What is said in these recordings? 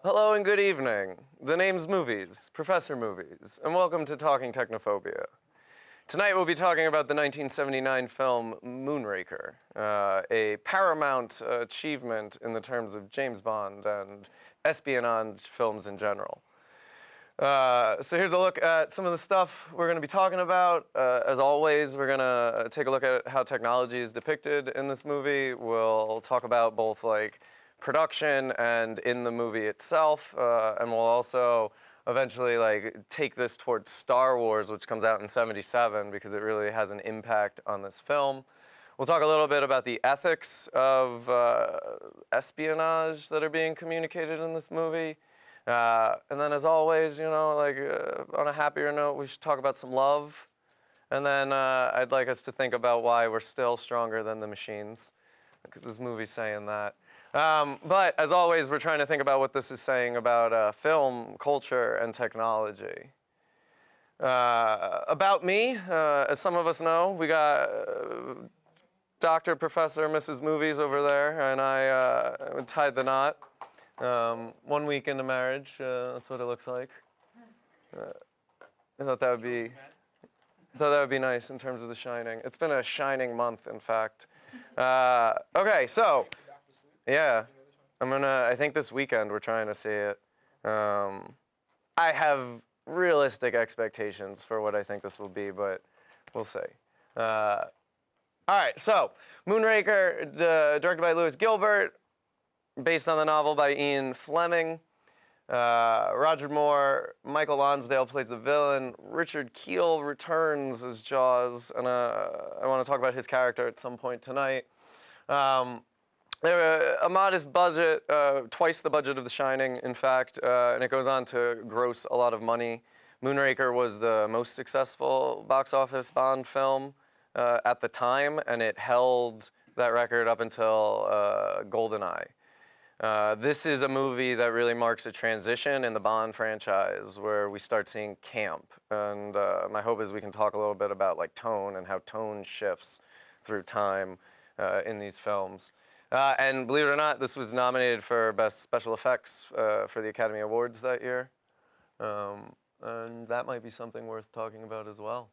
Hello and good evening. The name's Movies, Professor Movies, and welcome to Talking Technophobia. Tonight we'll be talking about the 1979 film Moonraker, a paramount achievement in the terms of James Bond and espionage films in general. So here's a look at some of the stuff we're going to be talking about. As always, we're going to take a look at how technology is depicted in this movie. We'll talk about both like production and in the movie itself, and we'll also eventually like take this towards Star Wars, which comes out in '77, because it really has an impact on this film. We'll talk a little bit about the ethics of espionage that are being communicated in this movie. And then, as always, you know, like on a happier note, we should talk about some love. And then I'd like us to think about why we're still stronger than the machines, because this movie's saying that. But as always, we're trying to think about what this is saying about film, culture, and technology. About me, as some of us know, we got Dr. Professor Mrs. Movies over there, and I tied the knot. 1 week into marriage, that's what it looks like. I thought that would be nice in terms of The Shining. It's been a shining month, in fact. Okay, so. Yeah, I think this weekend we're trying to see it. I have realistic expectations for what I think this will be, but we'll see. All right, so Moonraker, directed by Lewis Gilbert, based on the novel by Ian Fleming. Roger Moore, Michael Lonsdale plays the villain. Richard Kiel returns as Jaws, and I want to talk about his character at some point tonight. A modest budget, twice the budget of The Shining, in fact, and it goes on to gross a lot of money. Moonraker was the most successful box office Bond film at the time, and it held that record up until GoldenEye. This is a movie that really marks a transition in the Bond franchise where we start seeing camp, and my hope is we can talk a little bit about like tone and how tone shifts through time in these films. And believe it or not, this was nominated for Best Special Effects for the Academy Awards that year. And that might be something worth talking about as well.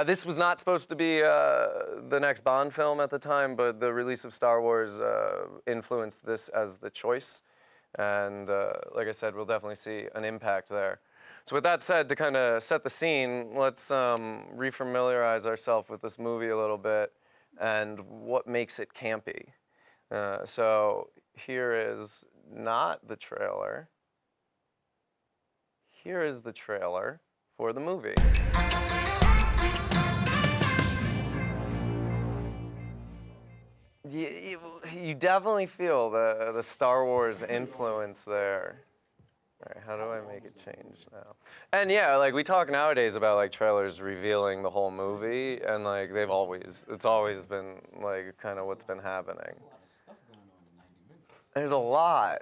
This was not supposed to be the next Bond film at the time, but the release of Star Wars influenced this as the choice. And like I said, we'll definitely see an impact there. So with that said, to kind of set the scene, let's refamiliarize ourselves with this movie a little bit and what makes it campy. So here is not the trailer. Here is the trailer for the movie. You definitely feel the Star Wars influence there. All right, how do I make it change now? And yeah, like we talk nowadays about like trailers revealing the whole movie, and like it's always been like kind of what's been happening. There's a lot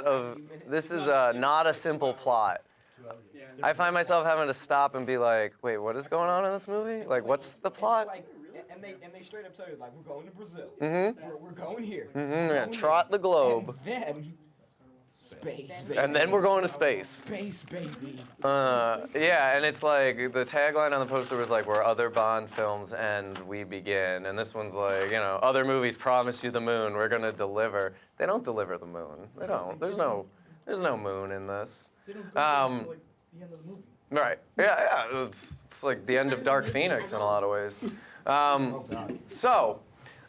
of, this is not a simple plot. I find myself having to stop and be like, wait, what is going on in this movie? Like, what's the plot? And they straight up tell you, like, we're going to Brazil. Mm-hmm. We're going here. Mm-hmm. We're gonna trot the globe. And then space, baby. And then we're going to space. Space, baby. Yeah, and it's like, the tagline on the poster was like, where other Bond films end, we begin. And this one's like, you know, other movies promise you the moon, we're gonna deliver. They don't deliver the moon. They don't. There's no moon in this. They don't go until like the end of the movie. Right. Yeah. It's like the end of Dark Phoenix in a lot of ways. So,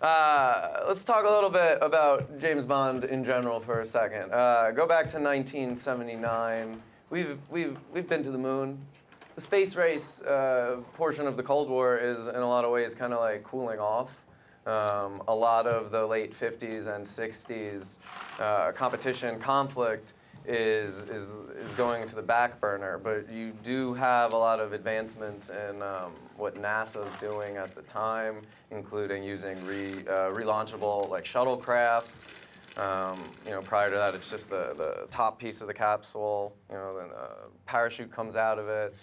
let's talk a little bit about James Bond in general for a second. Go back to 1979. We've been to the moon. The space race portion of the Cold War is in a lot of ways kind of like cooling off. A lot of the late 50s and 60s conflict is going into the back burner, but you do have a lot of advancements in what NASA's doing at the time, including using relaunchable like shuttlecrafts. You know, prior to that, it's just the top piece of the capsule. You know, then a parachute comes out of it.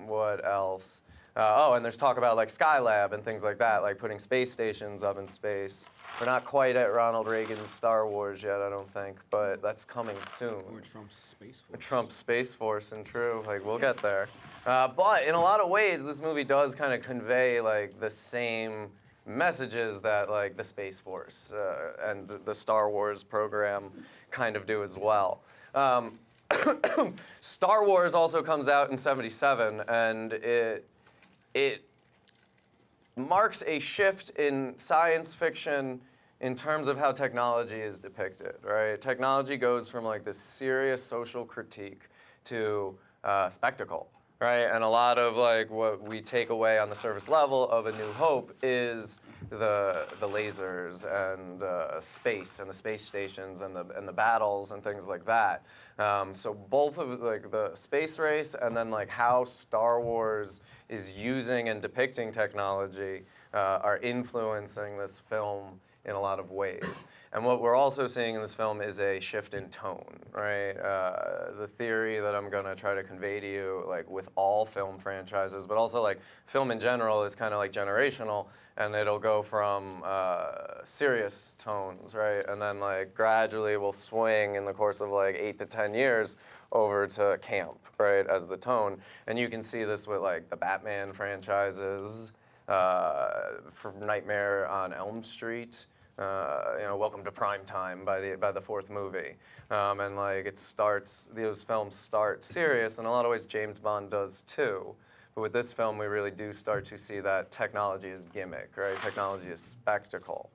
What else? Oh, and there's talk about like Skylab and things like that, like putting space stations up in space. We're not quite at Ronald Reagan's Star Wars yet, I don't think, but that's coming soon. Or Trump's Space Force. Trump's Space Force, and true, like we'll get there. But in a lot of ways, this movie does kind of convey like the same messages that like the Space Force and the Star Wars program kind of do as well. Star Wars also comes out in '77, and it marks a shift in science fiction in terms of how technology is depicted, right? Technology goes from like this serious social critique to spectacle, right? And a lot of like what we take away on the surface level of A New Hope is the lasers and space and the space stations and the battles and things like that. So both of like the space race and then like how Star Wars is using and depicting technology are influencing this film in a lot of ways. And what we're also seeing in this film is a shift in tone, right? The theory that I'm gonna try to convey to you, like with all film franchises, but also like film in general is kind of like generational, and it'll go from serious tones, right? And then like gradually will swing in the course of like 8 to 10 years over to camp, right, as the tone. And you can see this with like the Batman franchises, from Nightmare on Elm Street, Welcome to Prime Time by the fourth movie, and like those films start serious. In a lot of ways, James Bond does too. But with this film, we really do start to see that technology is gimmick, right? Technology is spectacle,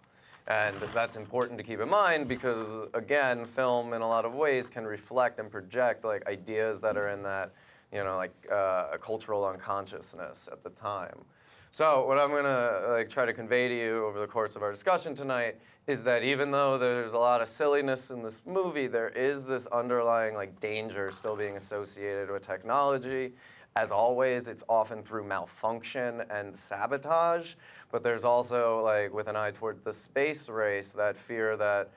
and that's important to keep in mind because again, film in a lot of ways can reflect and project like ideas that are in that, a cultural unconsciousness at the time. So what I'm gonna like try to convey to you over the course of our discussion tonight is that even though there's a lot of silliness in this movie, there is this underlying like danger still being associated with technology. As always, it's often through malfunction and sabotage, but there's also like with an eye toward the space race, that fear that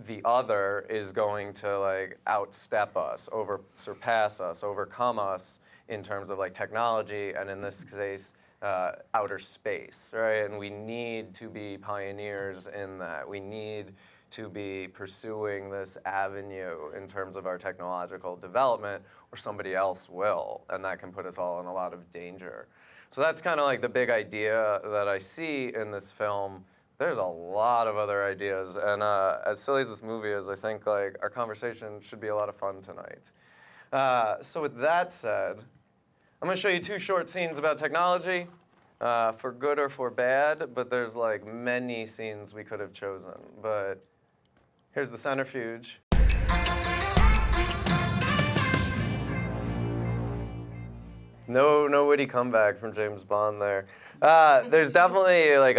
the other is going to like outstep us, surpass us, overcome us in terms of like technology, and in this case, outer space, right? And we need to be pioneers in that. We need to be pursuing this avenue in terms of our technological development, or somebody else will, and that can put us all in a lot of danger. So that's kind of like the big idea that I see in this film. There's a lot of other ideas, and as silly as this movie is, I think like our conversation should be a lot of fun tonight. So with that said, I'm going to show you 2 short scenes about technology, for good or for bad, but there's like many scenes we could have chosen. But here's the centrifuge. No witty comeback from James Bond there. There's definitely like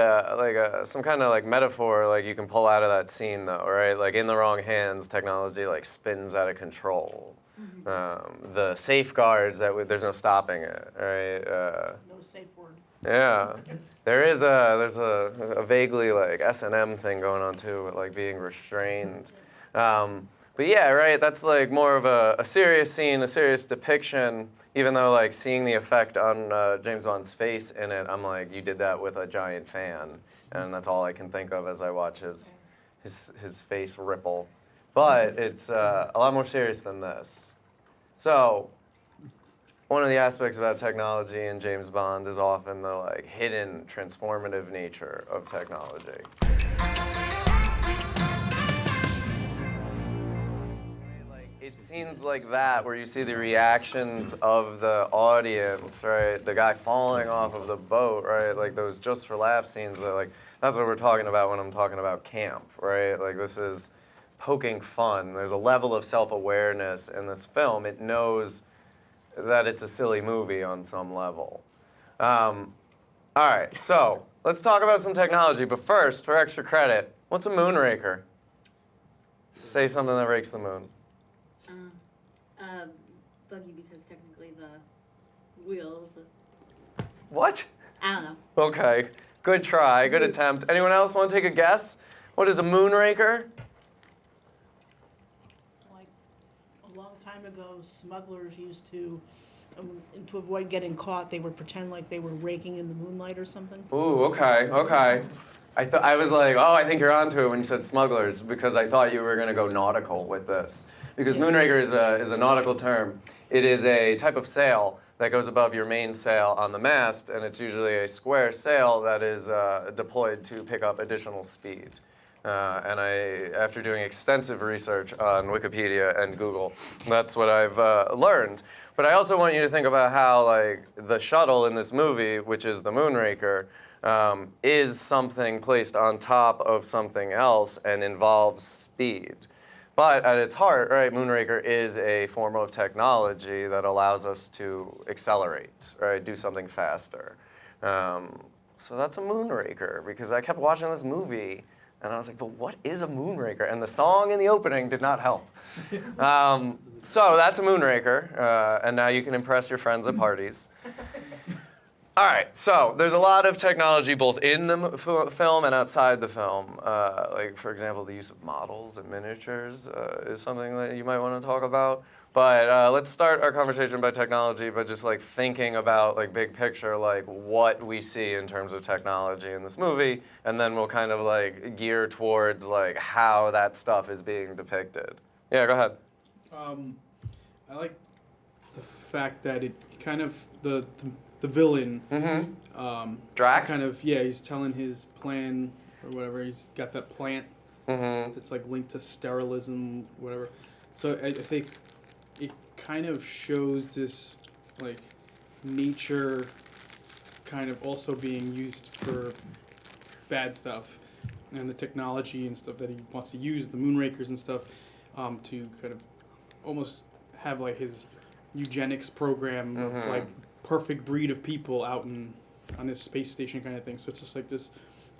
some kind of like metaphor like you can pull out of that scene though, right? Like in the wrong hands, technology like spins out of control. The safeguards there's no stopping it, right? No safe word. Yeah, there's a vaguely like S&M thing going on too, with like being restrained. But yeah, right. That's like more of a serious scene, a serious depiction. Even though like seeing the effect on James Bond's face in it, I'm like, you did that with a giant fan, and that's all I can think of as I watch his face ripple. But it's a lot more serious than this. So one of the aspects about technology in James Bond is often the like hidden transformative nature of technology. It's scenes like that where you see the reactions of the audience, right? The guy falling off of the boat, right? Like those just for laughs scenes, that's what we're talking about when I'm talking about camp, right? Like this is poking fun. There's a level of self-awareness in this film. It knows that it's a silly movie on some level. All right, so let's talk about some technology. But first, for extra credit, what's a Moonraker? Say something that breaks the moon. Buggy, because technically the wheel. What? I don't know. Okay, good try, good attempt. Anyone else want to take a guess? What is a Moonraker? Like a long time ago, smugglers used to and to avoid getting caught, they would pretend like they were raking in the moonlight or something. Ooh, okay. I was like, oh, I think you're onto it when you said smugglers, because I thought you were going to go nautical with this. Because Yeah. Moonraker is a nautical term. It is a type of sail that goes above your main sail on the mast, and it's usually a square sail that is deployed to pick up additional speed. And after doing extensive research on Wikipedia and Google, that's what I've learned. But I also want you to think about how, like, the shuttle in this movie, which is the Moonraker, is something placed on top of something else and involves speed. But at its heart, right, Moonraker is a form of technology that allows us to accelerate, right, do something faster. So that's a Moonraker, because I kept watching this movie, and I was like, but what is a Moonraker? And the song in the opening did not help. So that's a Moonraker, and now you can impress your friends at parties. All right, so there's a lot of technology both in the film and outside the film. Like, for example, the use of models and miniatures is something that you might want to talk about. But let's start our conversation about technology by just like thinking about like big picture, like what we see in terms of technology in this movie, and then we'll kind of like gear towards like how that stuff is being depicted. Yeah, go ahead. I like the fact that it kind of the villain. Drax? Kind of, yeah, he's telling his plan or whatever. He's got that plant that's like linked to sterilism, whatever. So I think it kind of shows this like nature kind of also being used for bad stuff, and the technology and stuff that he wants to use, the Moonrakers and stuff, to kind of almost have like his eugenics program of like perfect breed of people out on this space station kind of thing. So it's just like this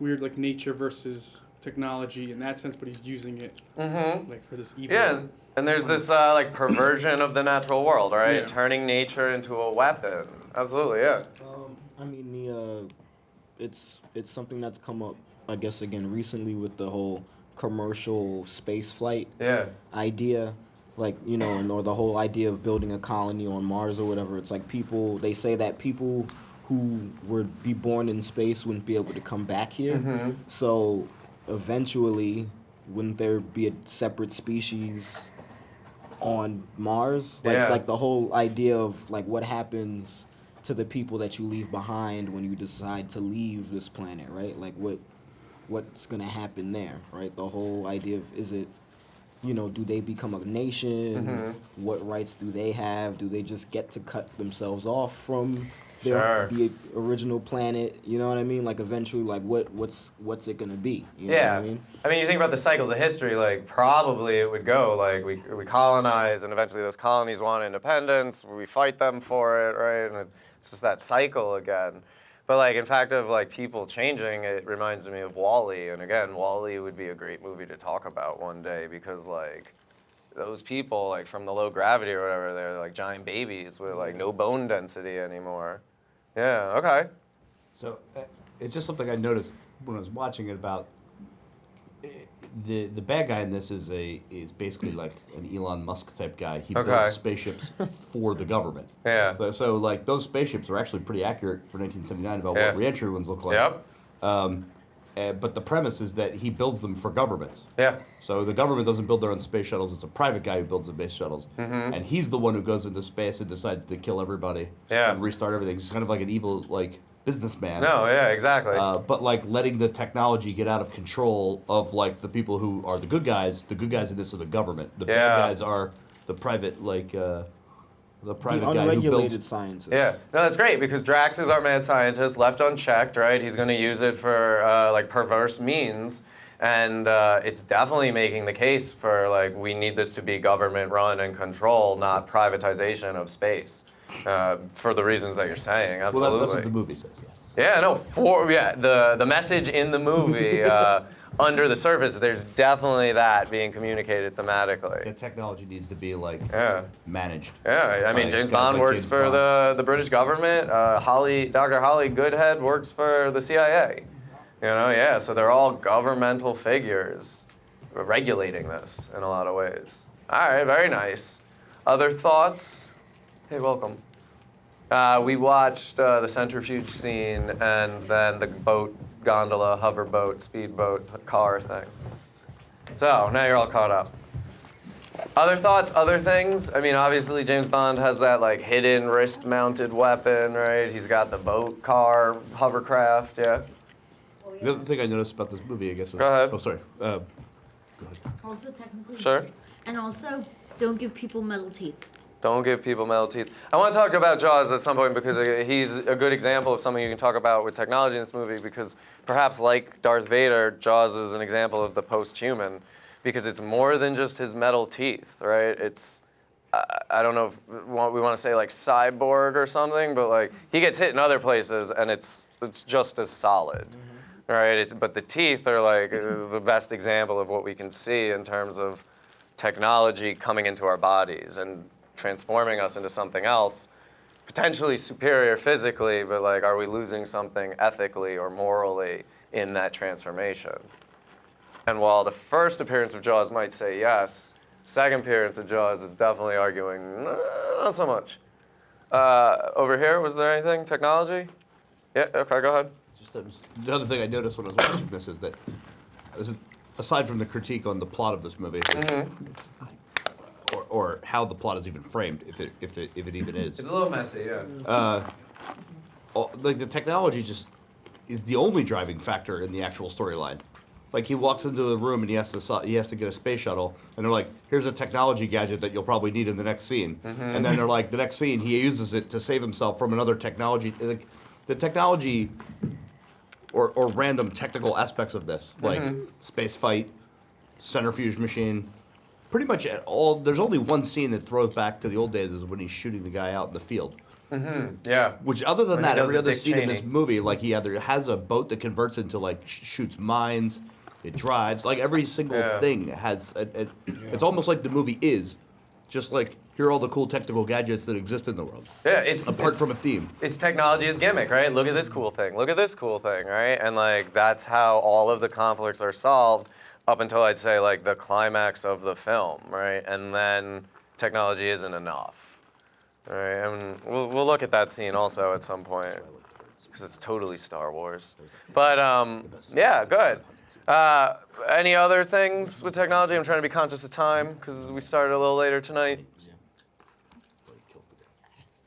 weird like nature versus technology in that sense, but he's using it like for this evil. Yeah, and there's this like perversion of the natural world, right? Yeah. Turning nature into a weapon. Absolutely, yeah. I mean, it's something that's come up, I guess, again recently with the whole commercial space flight idea, like, you know, or the whole idea of building a colony on Mars or whatever. It's like they say that people who would be born in space wouldn't be able to come back here. So eventually, wouldn't there be a separate species on Mars? Like the whole idea of like what happens to the people that you leave behind when you decide to leave this planet, right? Like what's gonna happen there, right? The whole idea of, is it, you know, do they become a nation? What rights do they have? Do they just get to cut themselves off from the original planet? You know what I mean? Like eventually, like what's it gonna be? You know what I mean? I mean, you think about the cycles of history, like probably it would go like we colonize, and eventually those colonies want independence. We fight them for it, right? And it's just that cycle again. But like, in fact, of like people changing, it reminds me of WALL-E. And again, WALL-E would be a great movie to talk about one day, because like those people, like from the low gravity or whatever, they're like giant babies with like no bone density anymore. Yeah. Okay. So it's just something I noticed when I was watching it about the bad guy in this is basically like an Elon Musk type guy. He builds spaceships for the government. Yeah. But so like those spaceships are actually pretty accurate for 1979 about what re-entry ones look like. Yep. But the premise is that he builds them for governments. Yeah. So the government doesn't build their own space shuttles. It's a private guy who builds the space shuttles. And he's the one who goes into space and decides to kill everybody and restart everything. He's kind of like an evil like businessman. No, yeah, exactly. But like letting the technology get out of control of like the people who are the good guys. The good guys in this are the government. The bad guys are the private the private guy who unregulated builds scientists. Yeah, no, that's great, because Drax is our mad scientist, left unchecked, right? He's going to use it for like perverse means, and it's definitely making the case for like we need this to be government run and control, not privatization of space, for the reasons that you're saying. Absolutely. Well, that's what the movie says. Yes. Yeah, no, the message in the movie. Under the surface, there's definitely that being communicated thematically. The technology needs to be like managed. Yeah, I mean, by James guys Bond like works James for Bond. the British government. Dr. Holly Goodhead works for the CIA. You know, yeah, so they're all governmental figures regulating this in a lot of ways. All right, very nice. Other thoughts? Hey, welcome. We watched the centrifuge scene and then the boat, gondola, hoverboat, speedboat, car thing. So now you're all caught up. Other thoughts, other things? I mean, obviously James Bond has that like hidden wrist-mounted weapon, right? He's got the boat, car, hovercraft, yeah? The other thing I noticed about this movie, I guess, was... Go ahead. Oh, sorry. Go ahead. Also technically. Sure. And also, don't give people metal teeth. Don't give people metal teeth. I want to talk about Jaws at some point because he's a good example of something you can talk about with technology in this movie because perhaps like Darth Vader, Jaws is an example of the post-human because it's more than just his metal teeth, right? It's, I don't know if we want to say like cyborg or something, but like he gets hit in other places and it's just as solid, right? But the teeth are like the best example of what we can see in terms of technology coming into our bodies and transforming us into something else, potentially superior physically, but like, are we losing something ethically or morally in that transformation? And while the first appearance of Jaws might say yes, second appearance of Jaws is definitely arguing, not so much. Over here, was there anything? Technology? Yeah, okay, go ahead. Just the other thing I noticed when I was watching this is that, aside from the critique on the plot of this movie, or how the plot is even framed, if it even is. It's a little messy, yeah. Like the technology just is the only driving factor in the actual storyline. Like he walks into the room and he has to get a space shuttle, and they're like, "Here's a technology gadget that you'll probably need in the next scene." And then they're like, the next scene he uses it to save himself from another technology. Like, the technology or random technical aspects of this, like space fight, centrifuge machine. Pretty much at all, there's only one scene that throws back to the old days is when he's shooting the guy out in the field. Yeah. Which, other than When he that, does every the other Dick scene in this Cheney. movie, like he either has a boat that converts into like shoots mines, it drives, like every single Yeah. thing has. It's almost like the movie is, just like here are all the cool technical gadgets that exist in the world, Yeah, it's apart from a theme. It's technology as gimmick, right? Look at this cool thing. Look at this cool thing, right? And like that's how all of the conflicts are solved up until I'd say like the climax of the film, right? And then technology isn't enough, right? And we'll look at that scene also at some point because it's totally Star Wars. But yeah, good. Any other things with technology? I'm trying to be conscious of time because we started a little later tonight.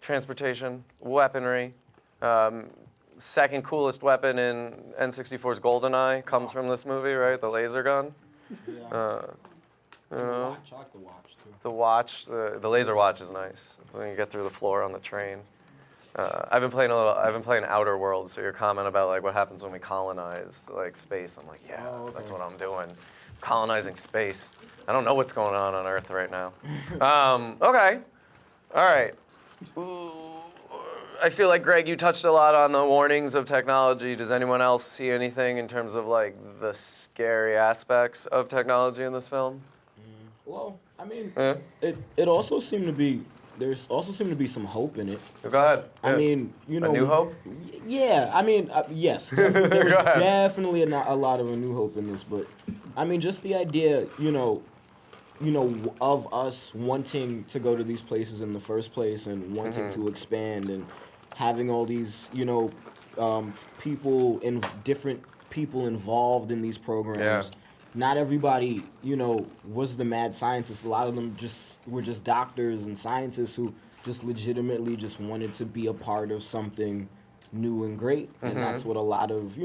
Transportation, weaponry. Second coolest weapon in N64's GoldenEye comes from this movie, right? The laser gun. Yeah. You know, I like the watch too. the watch, the laser watch is nice when you get through the floor on the train. I've been playing Outer Worlds, so your comment about like what happens when we colonize like space, I'm like, yeah, that's what I'm doing. Colonizing space. I don't know what's going on Earth right now. Okay, all right. Ooh, I feel like, Greg, you touched a lot on the warnings of technology. Does anyone else see anything in terms of like the scary aspects of technology in this film? Well, I mean, Yeah. it also seemed to be, there's also seemed to be some hope in it. Go ahead. I Yeah. mean, you know. New Hope? Yeah, I mean, yes. There was Go ahead. definitely a lot of A New Hope in this, but I mean, just the idea, of us wanting to go to these places in the first place and wanting to expand and having all these, different people involved in these programs. Yeah. Not everybody, was the mad scientist. A lot of them were just doctors and scientists who just legitimately just wanted to be a part of something new and great. And that's what a lot of,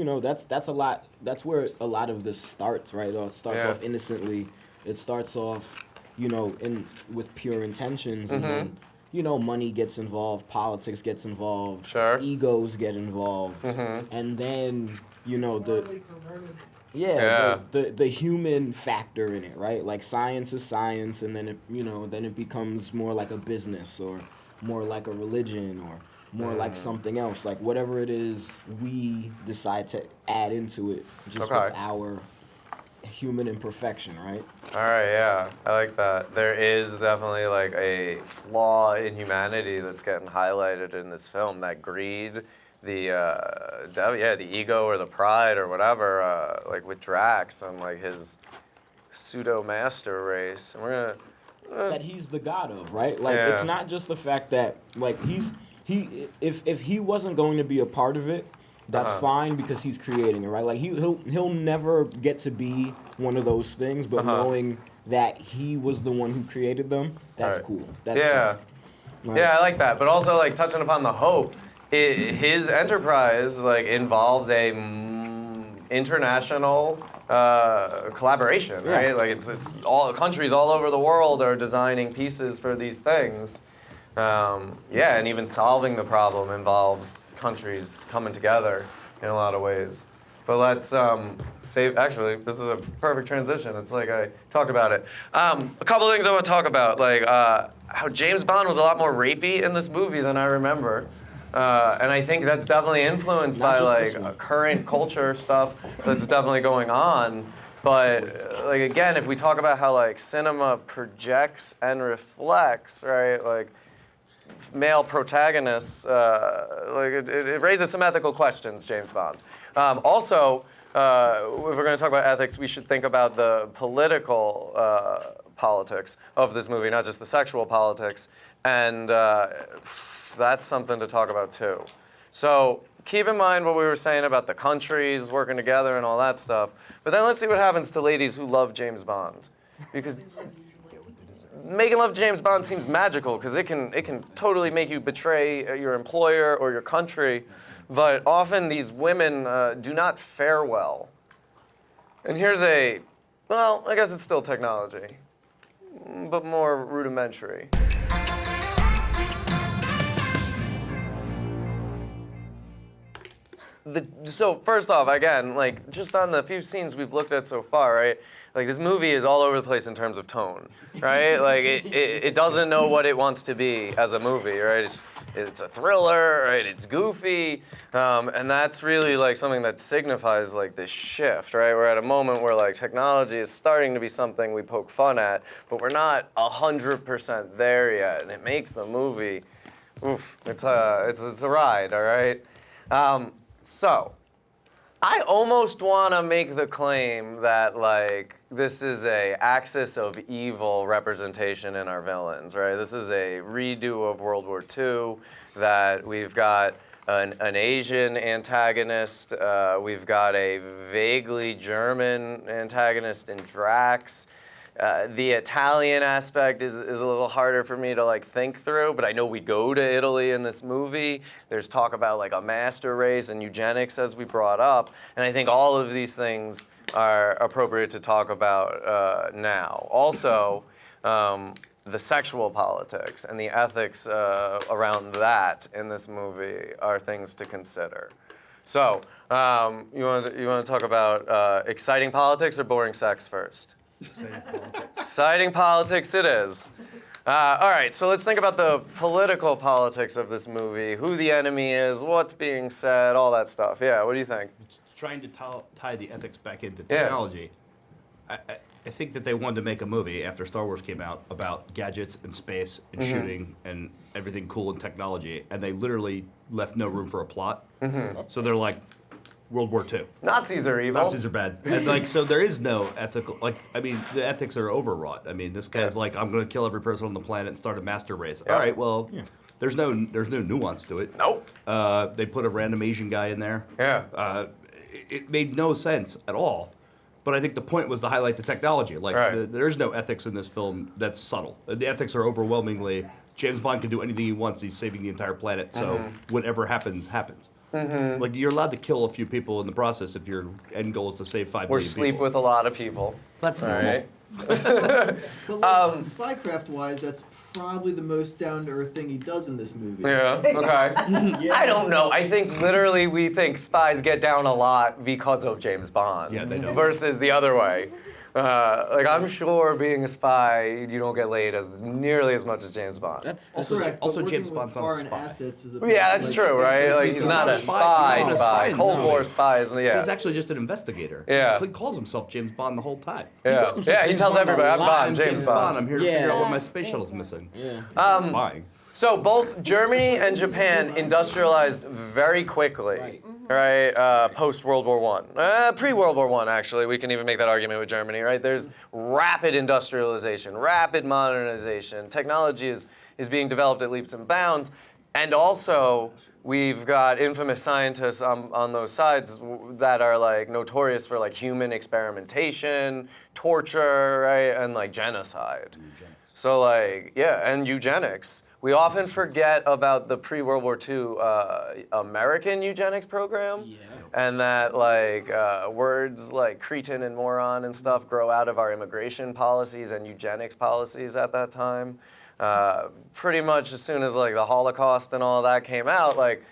that's where a lot of this starts, right? It starts Yeah. off innocently. It starts off, with pure intentions, and then, money gets involved, politics gets involved, Sure. egos get involved, and then, Yeah. the human factor in it, right? Like science is science, and then it becomes more like a business or more like a religion or more like something else, like whatever it is we decide to add into it, just Okay. with our human imperfection, right? All right, yeah, I like that. There is definitely like a flaw in humanity that's getting highlighted in this film. That greed, the ego or the pride or whatever, like with Drax and like his pseudo master race. And we're gonna That he's the god of, right? Like Yeah. it's not just the fact that like he's if he wasn't going to be a part of it, that's fine because he's creating it, right? Like he'll never get to be one of those things, but knowing that he was the one who created them, that's cool. That's Yeah. fun. Right? Yeah, I like that. But also, like, touching upon the hope, his enterprise, like, involves a international collaboration, right? Like, it's all countries all over the world are designing pieces for these things. Yeah, and even solving the problem involves countries coming together in a lot of ways. But let's save. Actually, this is a perfect transition. It's like I talked about it. A couple of things I want to talk about, like how James Bond was a lot more rapey in this movie than I remember, and I think that's definitely influenced by like current culture stuff that's definitely going on. But like again, if we talk about how like cinema projects and reflects, right, like male protagonists, like it raises some ethical questions, James Bond. Also, if we're going to talk about ethics, we should think about the political politics of this movie, not just the sexual politics, and that's something to talk about too. So keep in mind what we were saying about the countries working together and all that stuff, but then let's see what happens to ladies who love James Bond. Because making love to James Bond seems magical because it can totally make you betray your employer or your country, but often these women do not fare well. And here's well, I guess it's still technology, but more rudimentary. So first off, again, like just on the few scenes we've looked at so far, right? Like this movie is all over the place in terms of tone, right? Like it doesn't know what it wants to be as a movie, right? It's a thriller, right? It's goofy, and that's really like something that signifies like this shift, right? We're at a moment where like technology is starting to be something we poke fun at, but we're not 100% there yet, and it makes the movie, oof, it's a ride, all right? So, I almost want to make the claim that like this is a axis of evil representation in our villains, right? This is a redo of World War II, that we've got an Asian antagonist, we've got a vaguely German antagonist in Drax. The Italian aspect is a little harder for me to like think through, but I know we go to Italy in this movie. There's talk about like a master race and eugenics as we brought up, and I think all of these things are appropriate to talk about now. Also, the sexual politics and the ethics around that in this movie are things to consider. So, you want to talk about exciting politics or boring sex first? Exciting politics it is. All right, so let's think about the political politics of this movie, who the enemy is, what's being said, all that stuff. Yeah, what do you think? Trying to tie the ethics back into technology. I think that they wanted to make a movie after Star Wars came out about gadgets and space and shooting and everything cool in technology, and they literally left no room for a plot. So they're like, World War II. Nazis are evil. Nazis are bad. And like, so there is no ethical, like, I mean, the ethics are overwrought. I mean, this guy's like, I'm going to kill every person on the planet and start a master race. All right, well, there's no nuance to it. Nope. They put a random Asian guy in there. Yeah. It made no sense at all. But I think the point was to highlight the technology. Like, there's no ethics in this film that's subtle. The ethics are overwhelmingly, James Bond can do anything he wants. He's saving the entire planet. So whatever happens, happens. Like, you're allowed to kill a few people in the process if your end goal is to save 5 Or billion sleep people. with a lot of people. That's normal. Right? But like, spycraft-wise, that's probably the most down-to-earth thing he does in this movie. Yeah, okay. I don't know. I think literally we think spies get down a lot because of James Bond. Yeah, they don't. Versus the other way. Like, I'm sure being a spy, you don't get laid as nearly as much as James Bond. That's Also, Correct, but also working James with Bond's not a foreign spy. assets is a Yeah, that's true, right? Like, he's not a spy. He's not a spy in this Cold War movie. spies, yeah. He's actually just an investigator. Yeah. He calls himself James Bond the whole time. Yeah, himself yeah, he James tells Bond a everybody, I'm lot. Bond, James Bond. I'm here to figure out what my Yeah. space shuttle's missing. Yeah. I'm spying. So both Germany and Japan industrialized very quickly, right? Post World War I, pre-World War I actually. We can even make that argument with Germany, right? There's rapid industrialization, rapid modernization. Technology is being developed at leaps and bounds. And also, we've got infamous scientists on those sides that are like notorious for like human experimentation, torture, right, and like genocide. So like, yeah, and eugenics. We often forget about the pre-World War II American eugenics program, and that like words like cretin and moron and stuff grow out of our immigration policies and eugenics policies at that time. Pretty much as soon as like the Holocaust and all that came out, like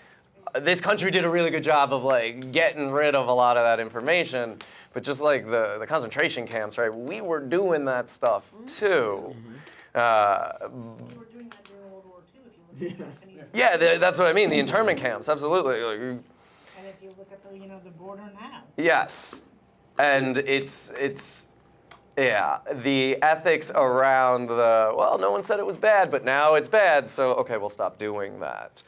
this country did a really good job of like getting rid of a lot of that information. But just like the concentration camps, right? We were doing that stuff too. We were doing that during World War II, if you look at the Japanese. Yeah, that's what I mean. The internment camps, absolutely. Like, And if you look at the, the border now. yes, and it's yeah, the ethics around no one said it was bad, but now it's bad, so okay, we'll stop doing that.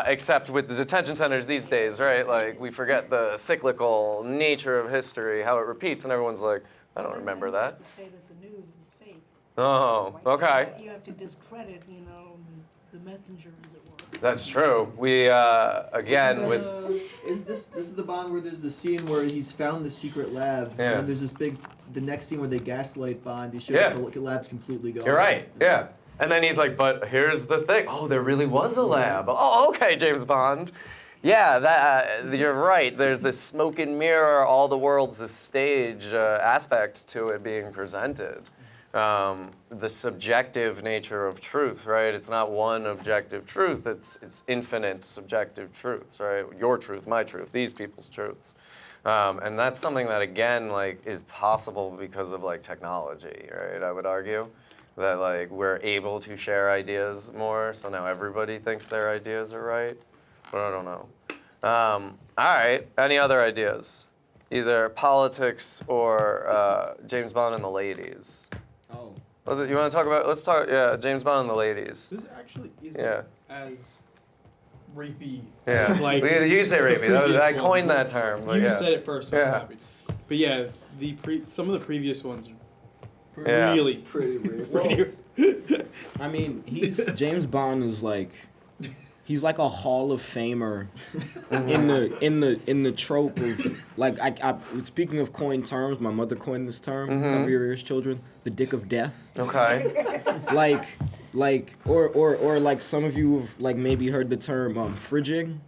Except with the detention centers these days, right? Like we forget the cyclical nature of history, how it repeats, and everyone's like, I don't remember that. You have to say that the news is fake. Oh, okay. You have to discredit, the messenger, as it were. That's true. We again with Is this is the Bond where there's the scene where he's found the secret lab, Yeah. and there's the next scene where they gaslight Bond. He shows Yeah. the lab's completely gone. You're right. Yeah. And then he's like, but here's the thing. Oh, there really was a lab. Oh, okay, James Bond. Yeah, that you're right. There's this smoke and mirror, all the world's a stage aspect to it being presented. The subjective nature of truth, right? It's not one objective truth. It's infinite subjective truths, right? Your truth, my truth, these people's truths. And that's something that, again, like, is possible because of, like, technology, right? I would argue that, like, we're able to share ideas more, so now everybody thinks their ideas are right. But I don't know. All right, any other ideas? Either politics or James Bond and the ladies. Oh. You want to talk about, let's talk, yeah, James Bond and the ladies. This actually isn't Yeah. as rapey Yeah, as like you say rapey. previous I ones. coined that term. But You yeah. said it first, so Yeah. I'm happy. But yeah, some of the previous ones are Yeah. really Pretty weird. I mean, James Bond is like, he's like a Hall of Famer in the trope of like I speaking of coined terms, my mother coined this term. Cover your ears, children. The dick of death. Okay. Or like some of you have like maybe heard the term fridging.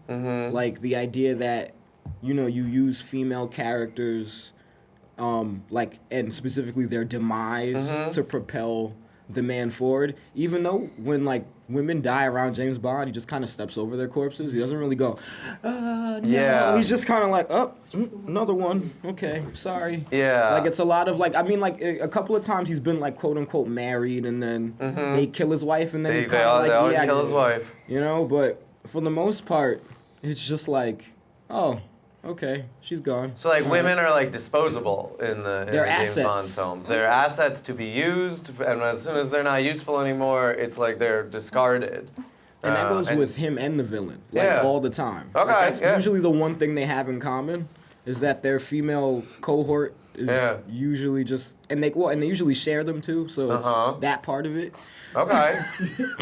Like the idea that you use female characters like and specifically their demise to propel the man forward, even though when like women die around James Bond, he just kind of steps over their corpses. He doesn't really go, no. Yeah. He's just kind of like, oh, another one. Okay, sorry. Yeah. Like it's a lot of like, I mean, like a couple of times he's been like quote unquote married, and then they kill his wife, and then he's kind of like, they always yeah, kill his wife. But for the most part, it's just like, oh, okay, she's gone. So like women are like disposable in the They're James Bond assets. films. They're assets to be used, and as soon as they're not useful anymore, it's like they're discarded. And that goes and- with him and the villain, like Yeah. all the time. Okay, Like, that's yeah. usually the one thing they have in common, is that their female cohort is Yeah. usually just, and they usually share them too. So it's that part of it. Okay.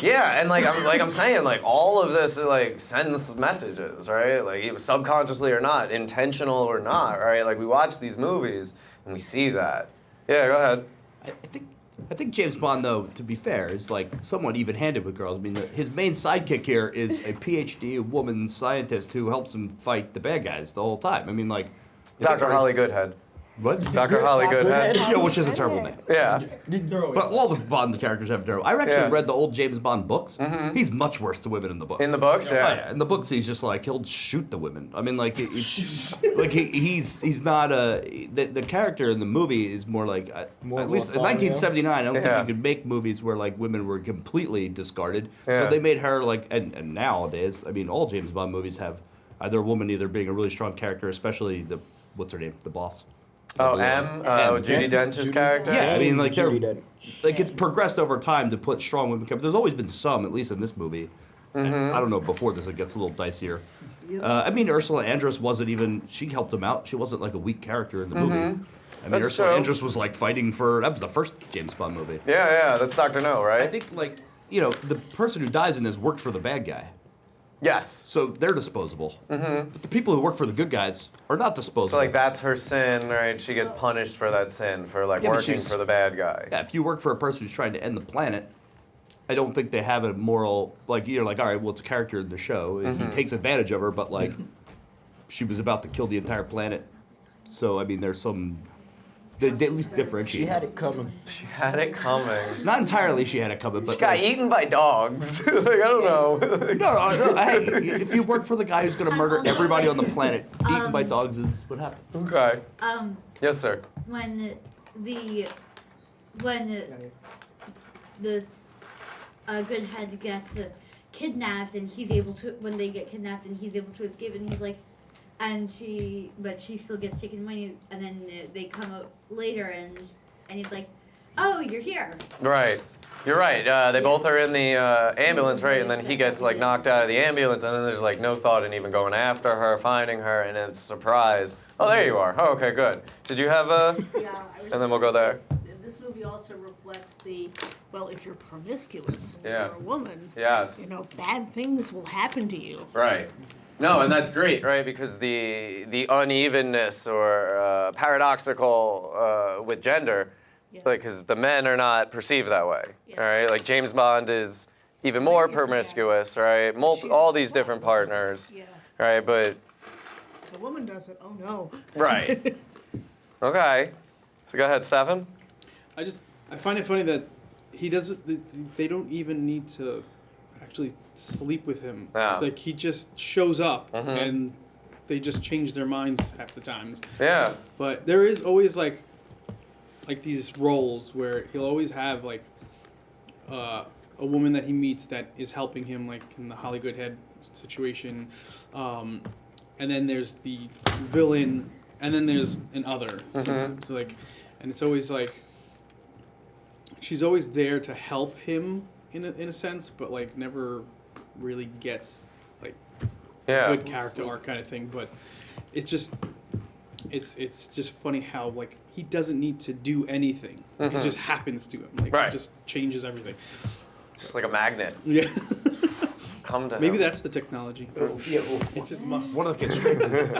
Yeah, and like I'm saying, like all of this like sends messages, right? Like even subconsciously or not, intentional or not, right? Like we watch these movies and we see that. Yeah, go ahead. I think James Bond, though, to be fair, is like somewhat even-handed with girls. I mean, his main sidekick here is a PhD woman scientist who helps him fight the bad guys the whole time. I mean, like Dr. Holly Goodhead. What? Dr. Holly Goodhead. Yeah, which is a terrible name. Yeah. But all the Bond characters have terrible. I actually Yeah. read the old James Bond books. He's much worse to women in the books. In the books, Oh, yeah. yeah. In the books, he's just like he'll shoot the women. I mean, like like he's not a the character in the movie is more like More at least in Lothario? 1979. I don't Yeah. think you could make movies where like women were completely discarded. Yeah. So they made her like and nowadays, I mean, all James Bond movies have either a woman either being a really strong character, especially the what's her name, the boss. Oh, M. Judi Dench's character. Yeah, I mean, like they're Judi Dench. like it's progressed over time to put strong women characters. There's always been some, at least in this movie. I don't know. Before this, it gets a little dicier. I mean, Ursula Andress wasn't even. She helped him out. She wasn't like a weak character in the movie. I mean, That's Ursula true. Andress was like fighting for. That was the first James Bond movie. Yeah, that's Dr. No, right? I think like the person who dies in this worked for the bad guy. Yes. So they're disposable. But the people who work for the good guys are not disposable. So like that's her sin, right? She gets punished for that sin, for like Yeah, but working she's- for the bad guy. Yeah, if you work for a person who's trying to end the planet, I don't think they have a moral, like, you're like, all right, well, it's a character in the show. And he takes advantage of her, but, like, she was about to kill the entire planet. So, I mean, there's some, they at least differentiate. She had it coming. She had it coming. Not entirely she had it coming, but. She got eaten by dogs. Like, I don't know. No, hey, if you work for the guy who's going to murder everybody on the planet, eaten by dogs is what happens. Okay. Yes, sir. When the good head gets kidnapped and he's able to, when they get kidnapped and he's able to escape, and he's like, but she still gets taken money, and then they come up later and he's like, oh, you're here. Right. You're right. They both are in the ambulance, right? And then he gets like knocked out of the ambulance, and then there's like no thought in even going after her, finding her, and it's a surprise. Oh, there you are. Oh, okay, good. Did you have a? Yeah, And then we'll go there. This movie also reflects well, if you're promiscuous and Yeah. you're a woman, Yes. bad things will happen to you. Right. No, and that's great, right? Because the unevenness or paradoxical with gender, Yeah. like, because the men are not perceived that way, Yeah. all right? Like James Bond is even more He's a man. promiscuous, right? She's All a these slut. different partners, Yeah. right? But The woman does it. Oh no. right. Okay. So go ahead, Stefan. I find it funny that he doesn't. They don't even need to actually sleep with him. Yeah. Like he just shows up and they just change their minds half the times. Yeah. But there is always like these roles where he'll always have like a woman that he meets that is helping him, like in the Holly Goodhead situation, and then there's the villain, and then there's an other sometimes, like, and it's always like she's always there to help him in a sense, but like never really gets like Yeah. good character arc kind of thing. But it's just funny how like he doesn't need to do anything. It just happens to him. Like Right. it just changes everything. Just like a magnet. Yeah. Come to Maybe him. that's the technology. It just must. One of the constraints is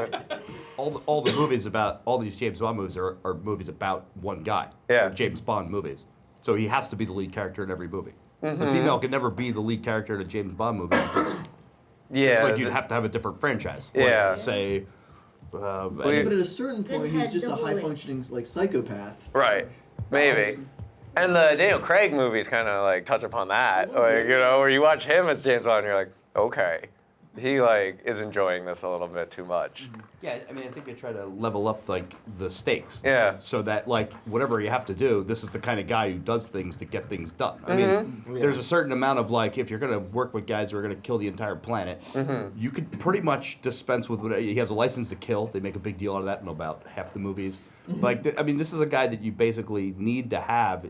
all the movies about, all these James Bond movies are movies about one guy. Yeah. They're James Bond movies. So he has to be the lead character in every movie. The female can never be the lead character in a James Bond movie because Yeah. like you'd have to have a different franchise. Like, Yeah. say, We- But at a certain Good point, he's head, just a double high win. functioning like psychopath. Right. Maybe. And the Daniel Craig movies kind of like touch upon that, like, where you watch him as James Bond, and you're like, okay, he like is enjoying this a little bit too much. yeah, I mean, I think they try to level up like the stakes. Yeah. So that like whatever you have to do, this is the kind of guy who does things to get things done. I mean, there's a certain amount of like if you're gonna work with guys who are gonna kill the entire planet, you could pretty much dispense with whatever. He has a license to kill. They make a big deal out of that in about half the movies. Like, I mean, this is a guy that you basically need to have.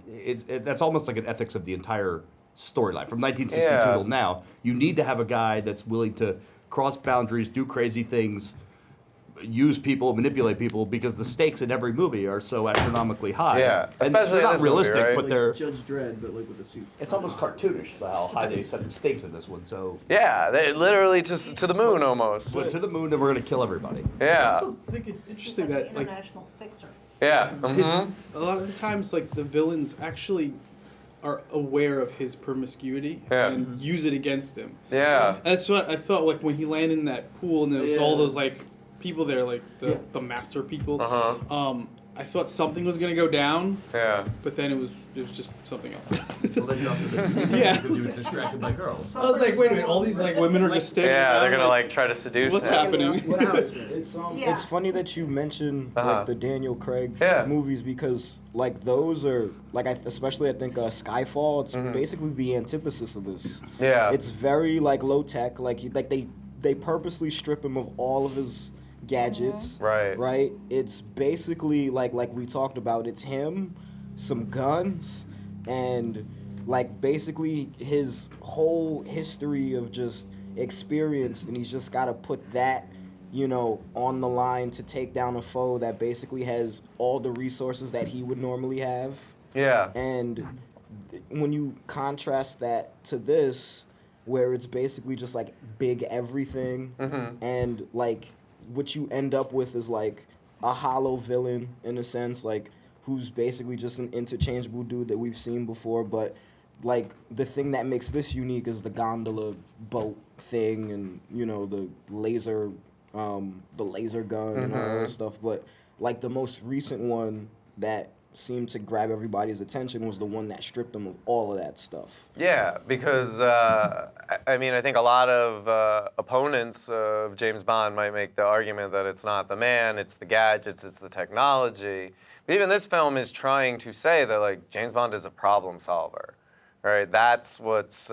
That's almost like an ethics of the entire storyline from 1962 Yeah. till now. You need to have a guy that's willing to cross boundaries, do crazy things, use people, manipulate people, because the stakes in every movie are so astronomically high. Yeah, and especially they're in not this movie, realistic, right? but Like they're. Judge Dredd, but like with a suit. It's almost cartoonish how high they set the stakes in this one. So, Yeah, they literally to the moon almost. but to the moon, then we're gonna kill everybody. I Yeah. also think it's interesting that like International fixer. Yeah. a lot of the times like the villains actually are aware of his promiscuity Yeah. and use it against him. Yeah. That's what I thought like when he landed in that pool and there was all Yeah. those like people there, like the master people. Uh-huh. I thought something was gonna go down, Yeah. but then it was just something else. Yeah. Because he was distracted by girls. I was like, wait a minute, all these like women are just standing Yeah, they're around, gonna like try to seduce what's him. happening? Yeah. It's funny that you mentioned Uh-huh. like the Daniel Craig Yeah. movies because like those are like especially I think Skyfall. It's basically the antithesis of this. Yeah. It's very like low tech. Like they purposely strip him of all of his gadgets. Right. Right. It's basically like we talked about. It's him, some guns, and like basically his whole history of just experience, and he's just got to put that, on the line to take down a foe that basically has all the resources that he would normally have. Yeah. And when you contrast that to this, where it's basically just like big everything, and like what you end up with is like a hollow villain in a sense, like who's basically just an interchangeable dude that we've seen before, but like the thing that makes this unique is the gondola boat thing, and you know the laser gun and all that stuff. But like the most recent one that seemed to grab everybody's attention was the one that stripped them of all of that stuff. Yeah, because I mean, I think a lot of opponents of James Bond might make the argument that it's not the man, it's the gadgets, it's the technology. But even this film is trying to say that like James Bond is a problem solver, right? That's what's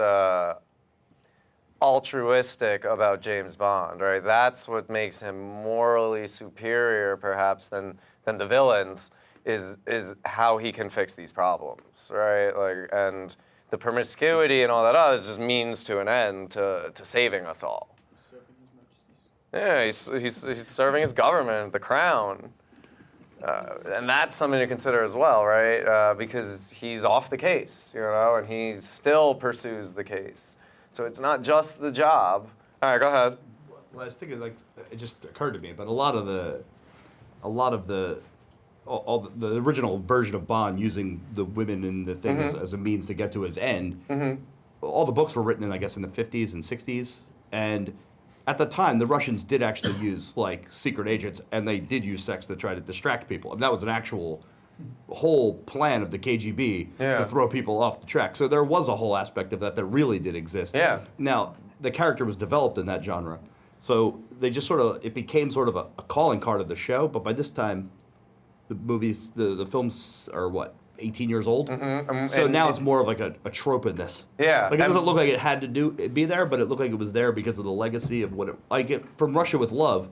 altruistic about James Bond, right? That's what makes him morally superior, perhaps, than the villains. Is how he can fix these problems, right? Like, and the promiscuity and all that other is just means to an end to saving us all. Yeah, he's serving his government, the crown, and that's something to consider as well, right? Because he's off the case, you know, and he still pursues the case. So it's not just the job. All right, go ahead. Well, I was thinking, like, it just occurred to me, but a lot of the original version of Bond using the women and the thing as a means to get to his end, all the books were written in, I guess, in the 50s and 60s. And at the time, the Russians did actually use, like, secret agents, and they did use sex to try to distract people. And that was an actual whole plan of the KGB to throw people off the track. So there was a whole aspect of that really did exist. Yeah. Now, the character was developed in that genre. So they just it became sort of a calling card of the show. But by this time, the movies, the films are what, 18 years old? So now it's more of like a trope in this. Yeah. Like it doesn't look like it had to be there, but it looked like it was there because of the legacy of what it, like it, From Russia with Love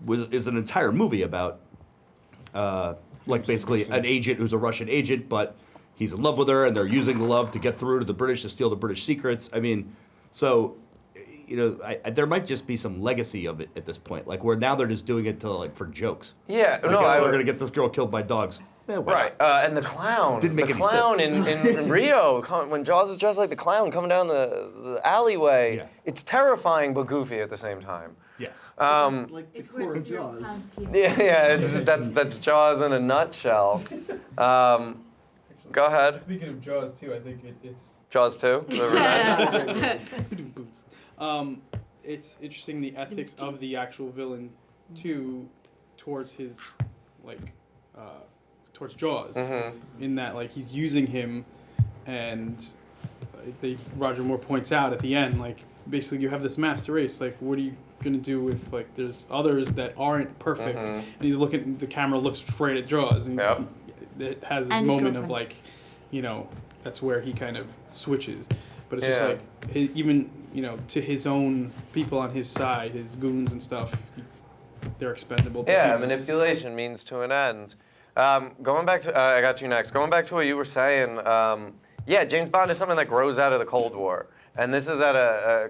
is an entire movie about like basically an agent who's a Russian agent, but he's in love with her and they're using the love to get through to the British to steal the British secrets. I mean, so you know, there might just be some legacy of it at this point, like where now they're just doing it to like for jokes. Yeah, like, no, we're gonna get this girl killed by dogs. Right, and the clown. Didn't make the any clown sense. in Rio, when Jaws is dressed like the clown coming down the alleyway. Yeah. It's terrifying but goofy at the same time. Yes. It's like the It's core where of Jaws. Yeah, that's Jaws in a nutshell. Go ahead. Speaking of Jaws too, I think it's Jaws 2, the revenge. it's interesting the ethics of the actual villain too towards his towards Jaws, in that like he's using him, and Roger Moore points out at the end, like basically you have this master race, like what are you gonna do if like there's others that aren't perfect? And he's looking, the camera looks straight at Jaws, and it has this And his moment of girlfriend. like, you know, that's where he kind of switches. But it's just like, even, you know, to his own people on his side, his goons and stuff, they're expendable to Yeah, him. manipulation means to an end. Going back to, I got you next. Going back to what you were saying, yeah, James Bond is something that grows out of the Cold War. And this is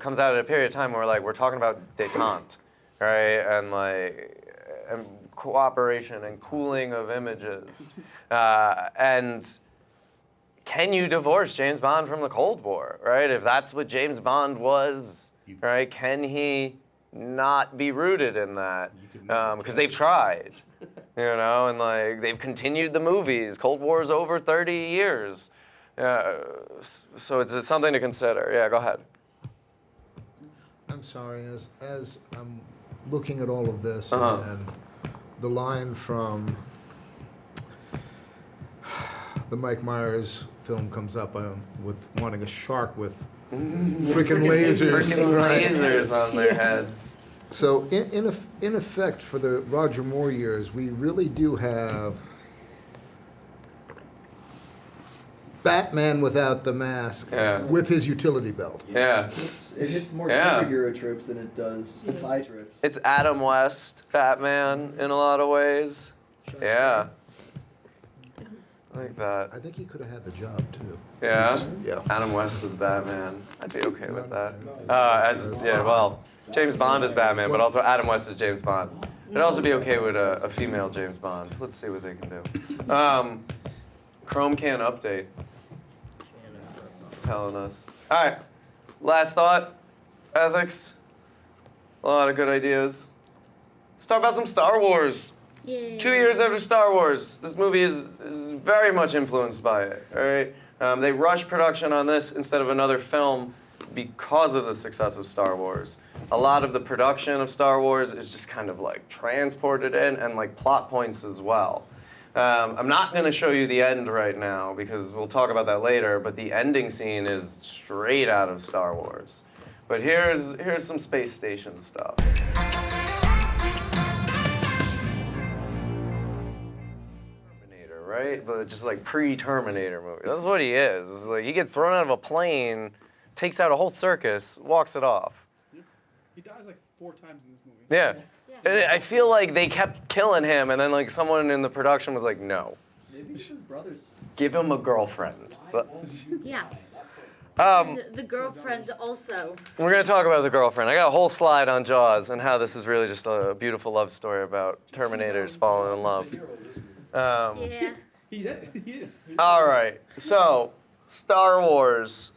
comes out at a period of time where like we're talking about détente, right? And like, and cooperation and cooling of images. And can you divorce James Bond from the Cold War, right? If that's what James Bond was, right? Can he not be rooted in that? Because they've tried, you know, and like they've continued the movies. Cold War is over 30 years. So it's something to consider. Yeah, go ahead. I'm sorry, as I'm looking at all of this and the line from the Mike Myers film comes up with wanting a shark with freaking lasers. Freaking right? lasers on their heads. So in effect, for the Roger Moore years, we really do have Batman without the mask with his utility belt. Yeah. It hits more Yeah. superhero tropes than it does side tropes. It's Adam West, Batman, in a lot of ways. Yeah. I like that. I think he could have had the job too. Yeah? Yeah. Adam West is Batman. I'd be okay with that. Well, James Bond is Batman, but also Adam West is James Bond. I'd also be okay with a female James Bond. Let's see what they can do. Chrome can update. Telling us. All right. Last thought, ethics. A lot of good ideas. Let's talk about some Star Wars. Yay. 2 years after Star Wars, this movie is very much influenced by it. All right, they rushed production on this instead of another film because of the success of Star Wars. A lot of the production of Star Wars is just kind of like transported in, and like plot points as well. I'm not going to show you the end right now because we'll talk about that later, but the ending scene is straight out of Star Wars. But here's some space station stuff. Terminator, right? But just like pre-Terminator movie. That's what he is. It's like he gets thrown out of a plane, takes out a whole circus, walks it off. He dies like 4 times in this movie. Yeah. I feel like they kept killing him, and then like someone in the production was like, no. Maybe it's his brothers. Give him a girlfriend. Yeah. Um, The girlfriend also. We're going to talk about the girlfriend. I got a whole slide on Jaws and how this is really just a beautiful love story about Terminators falling in love. Yeah. He is. All right, so Star Wars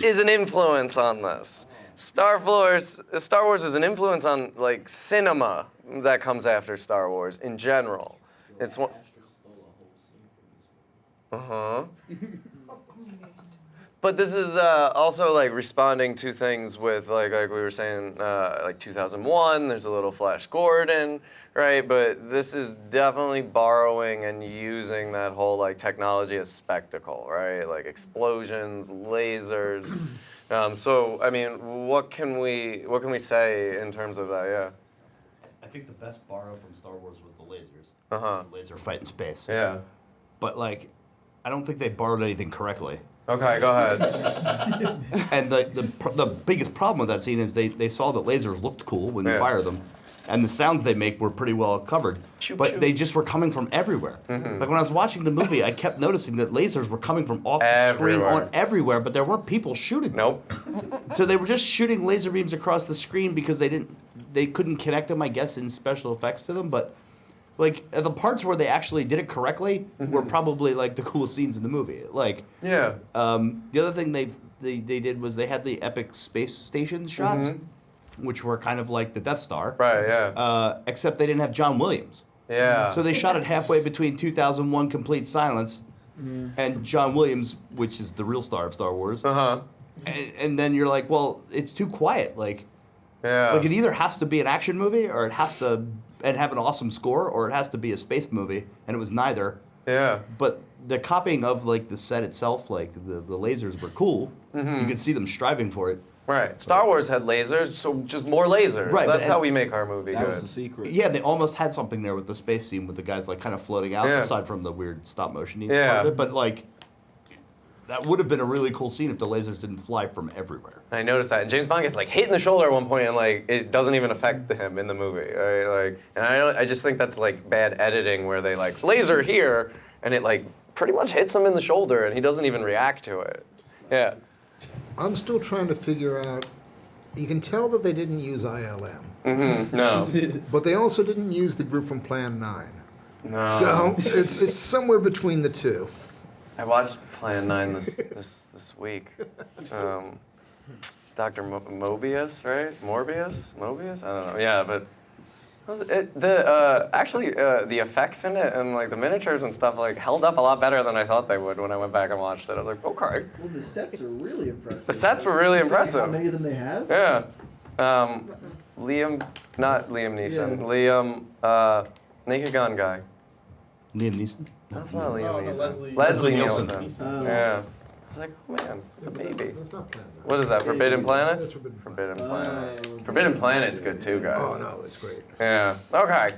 is an influence on this. Star Wars is an influence on like cinema that comes after Star Wars in general. It's one. But this is also like responding to things with like we were saying, like 2001. There's a little Flash Gordon, right? But this is definitely borrowing and using that whole like technology as spectacle, right? Like explosions, lasers. So I mean, what can we say in terms of that? Yeah. I think the best borrow from Star Wars was the lasers. Uh-huh. The laser fight in space. Yeah. But like, I don't think they borrowed anything correctly. Okay, go ahead. And the biggest problem with that scene is they saw that lasers looked cool when you fire them, and the sounds they make were pretty well covered. But they just were coming from everywhere. Like when I was watching the movie, I kept noticing that lasers were coming from off the screen on everywhere, but there weren't people shooting them. Nope. So they were just shooting laser beams across the screen because they couldn't connect them, I guess, in special effects to them. But like the parts where they actually did it correctly were probably like the coolest scenes in the movie. Like Yeah. the other thing they did was they had the epic space station shots, which were kind of like the Death Star. Right. Yeah. Except they didn't have John Williams. Yeah. So they shot it halfway between 2001 Complete Silence and John Williams, which is the real star of Star Wars. And then you're like, well, it's too quiet. Like it either has to be an action movie or it has to and have an awesome score, or it has to be a space movie, and it was neither. Yeah. But the copying of like the set itself, like the lasers were cool. You could see them striving for it. Right. Star Wars had lasers, so just more lasers. Right, That's how we make our movie That good. was the secret. Yeah, they almost had something there with the space scene with the guys like kind of floating out, Yeah. aside from the weird stop motion part Yeah. of it. But like, that would have been a really cool scene if the lasers didn't fly from everywhere. I noticed that, and James Bond gets like hit in the shoulder at one point, and like it doesn't even affect him in the movie. Right? Like, and I just think that's like bad editing, where they like laser here, and it like pretty much hits him in the shoulder, and he doesn't even react to it. Yeah. I'm still trying to figure out. You can tell that they didn't use ILM, No. but they also didn't use the group from Plan 9. No. So it's somewhere between the two. I watched Plan 9 this week. Dr. Mobius, right? Mobius? I don't know. Yeah, but the effects in it and like the miniatures and stuff like held up a lot better than I thought they would when I went back and watched it. I was like, okay. Well, the sets are really impressive. The sets were really impressive. How many of them they have? Yeah. Not Liam Neeson. Liam, Naked Gun guy. Liam Neeson? That's not Liam Neeson. Leslie- Leslie Nielsen. Nielsen. Oh. Yeah. I was like, oh man, it's a baby. That's not Plan 9. What is that, Forbidden Planet? That's Forbidden Planet. Forbidden Planet. Oh. Forbidden Planet's good too, guys. Oh no, it's great. Yeah. Okay.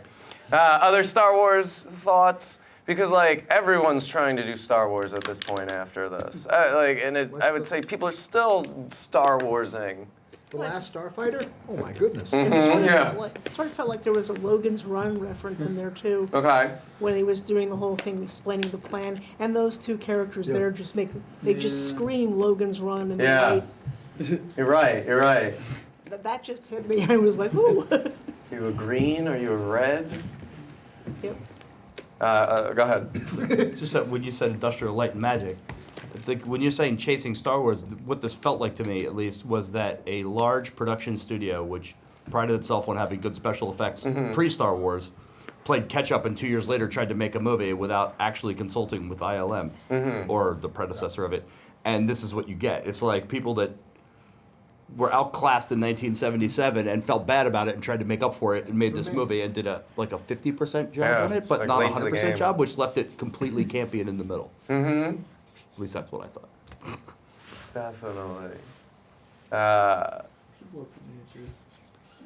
Other Star Wars thoughts? Because like everyone's trying to do Star Wars at this point after this. I would say people are still Star Warsing. The Last Starfighter? Oh my goodness. Yeah. It sort of felt like there was a Logan's Run reference in there too, Okay. when he was doing the whole thing, explaining the plan, and those two characters there just just scream Logan's Run, and Yeah. they You're right. You're right. that just hit me. I was like, ooh. Are you a green? Are you a red? Yep. Go ahead. It's just that when you said Industrial Light and Magic, When you're saying chasing Star Wars, what this felt like to me, at least, was that a large production studio, which prided itself on having good special effects pre-Star Wars, played catch-up and 2 years later tried to make a movie without actually consulting with ILM or the predecessor of it. And this is what you get. It's like people that were outclassed in 1977 and felt bad about it and tried to make up for it and made this movie and did a 50% job on it, but like not a late to the 100% game. job, which left it completely campy and in the middle. At least that's what I thought. Definitely.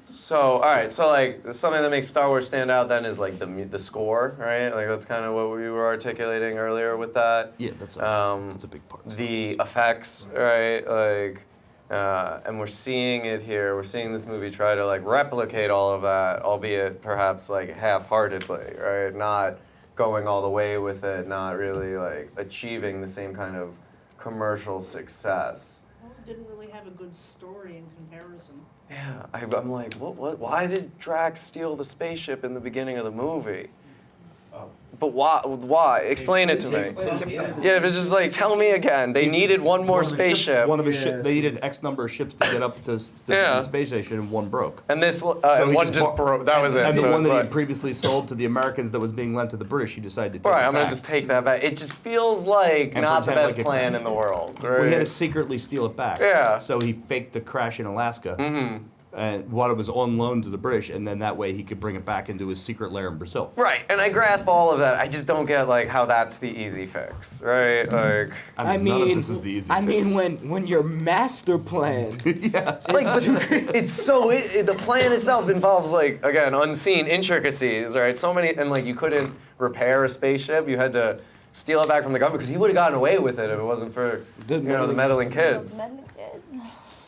So, all right, so like something that makes Star Wars stand out then is like the score, right? Like that's kind of what we were articulating earlier with that. Yeah, that's a big part. The effects, right? Like, and we're seeing it here. We're seeing this movie try to like replicate all of that, albeit perhaps like half-heartedly, right? Not going all the way with it, not really like achieving the same kind of commercial success. Well, it didn't really have a good story in comparison. Yeah, I'm like, what? Why did Drax steal the spaceship in the beginning of the movie? But why? Why? Explain it to me. Yeah, it was just like, tell me again. They needed one more spaceship. One of his they needed X number of ships to get up to the space station, and one broke. And this, So and he one just broke. That was it. And So the one it's that he like, had previously sold to the Americans that was being lent to the British, he decided to take right, it I'm gonna back. just take that back. It just feels like And not the pretend best like it plan crashed. in the world. Right? Well, he had to secretly steal it back. Yeah. So he faked the crash in Alaska. And while it was on loan to the British, and then that way he could bring it back into his secret lair in Brazil. Right, and I grasp all of that. I just don't get like how that's the easy fix, right? Like, I mean, none of this is the easy fix. when your master plan. Yeah. like, but it's so the plan itself involves like again unseen intricacies, right? So many, and like you couldn't repair a spaceship. You had to steal it back from the government because he would have gotten away with it if it wasn't for the meddling kids.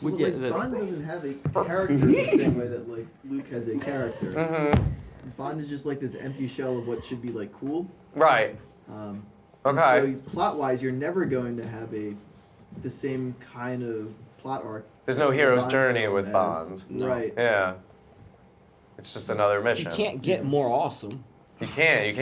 Well, like, Bond doesn't have a character in the same way that like Luke has a character. Bond is just like this empty shell of what should be like cool. Right. Okay. So plot-wise, you're never going to have the same kind of plot arc. There's no that hero's Bond journey film with has. Bond. Right. Yeah. It's just another You mission. can't get more awesome. You can't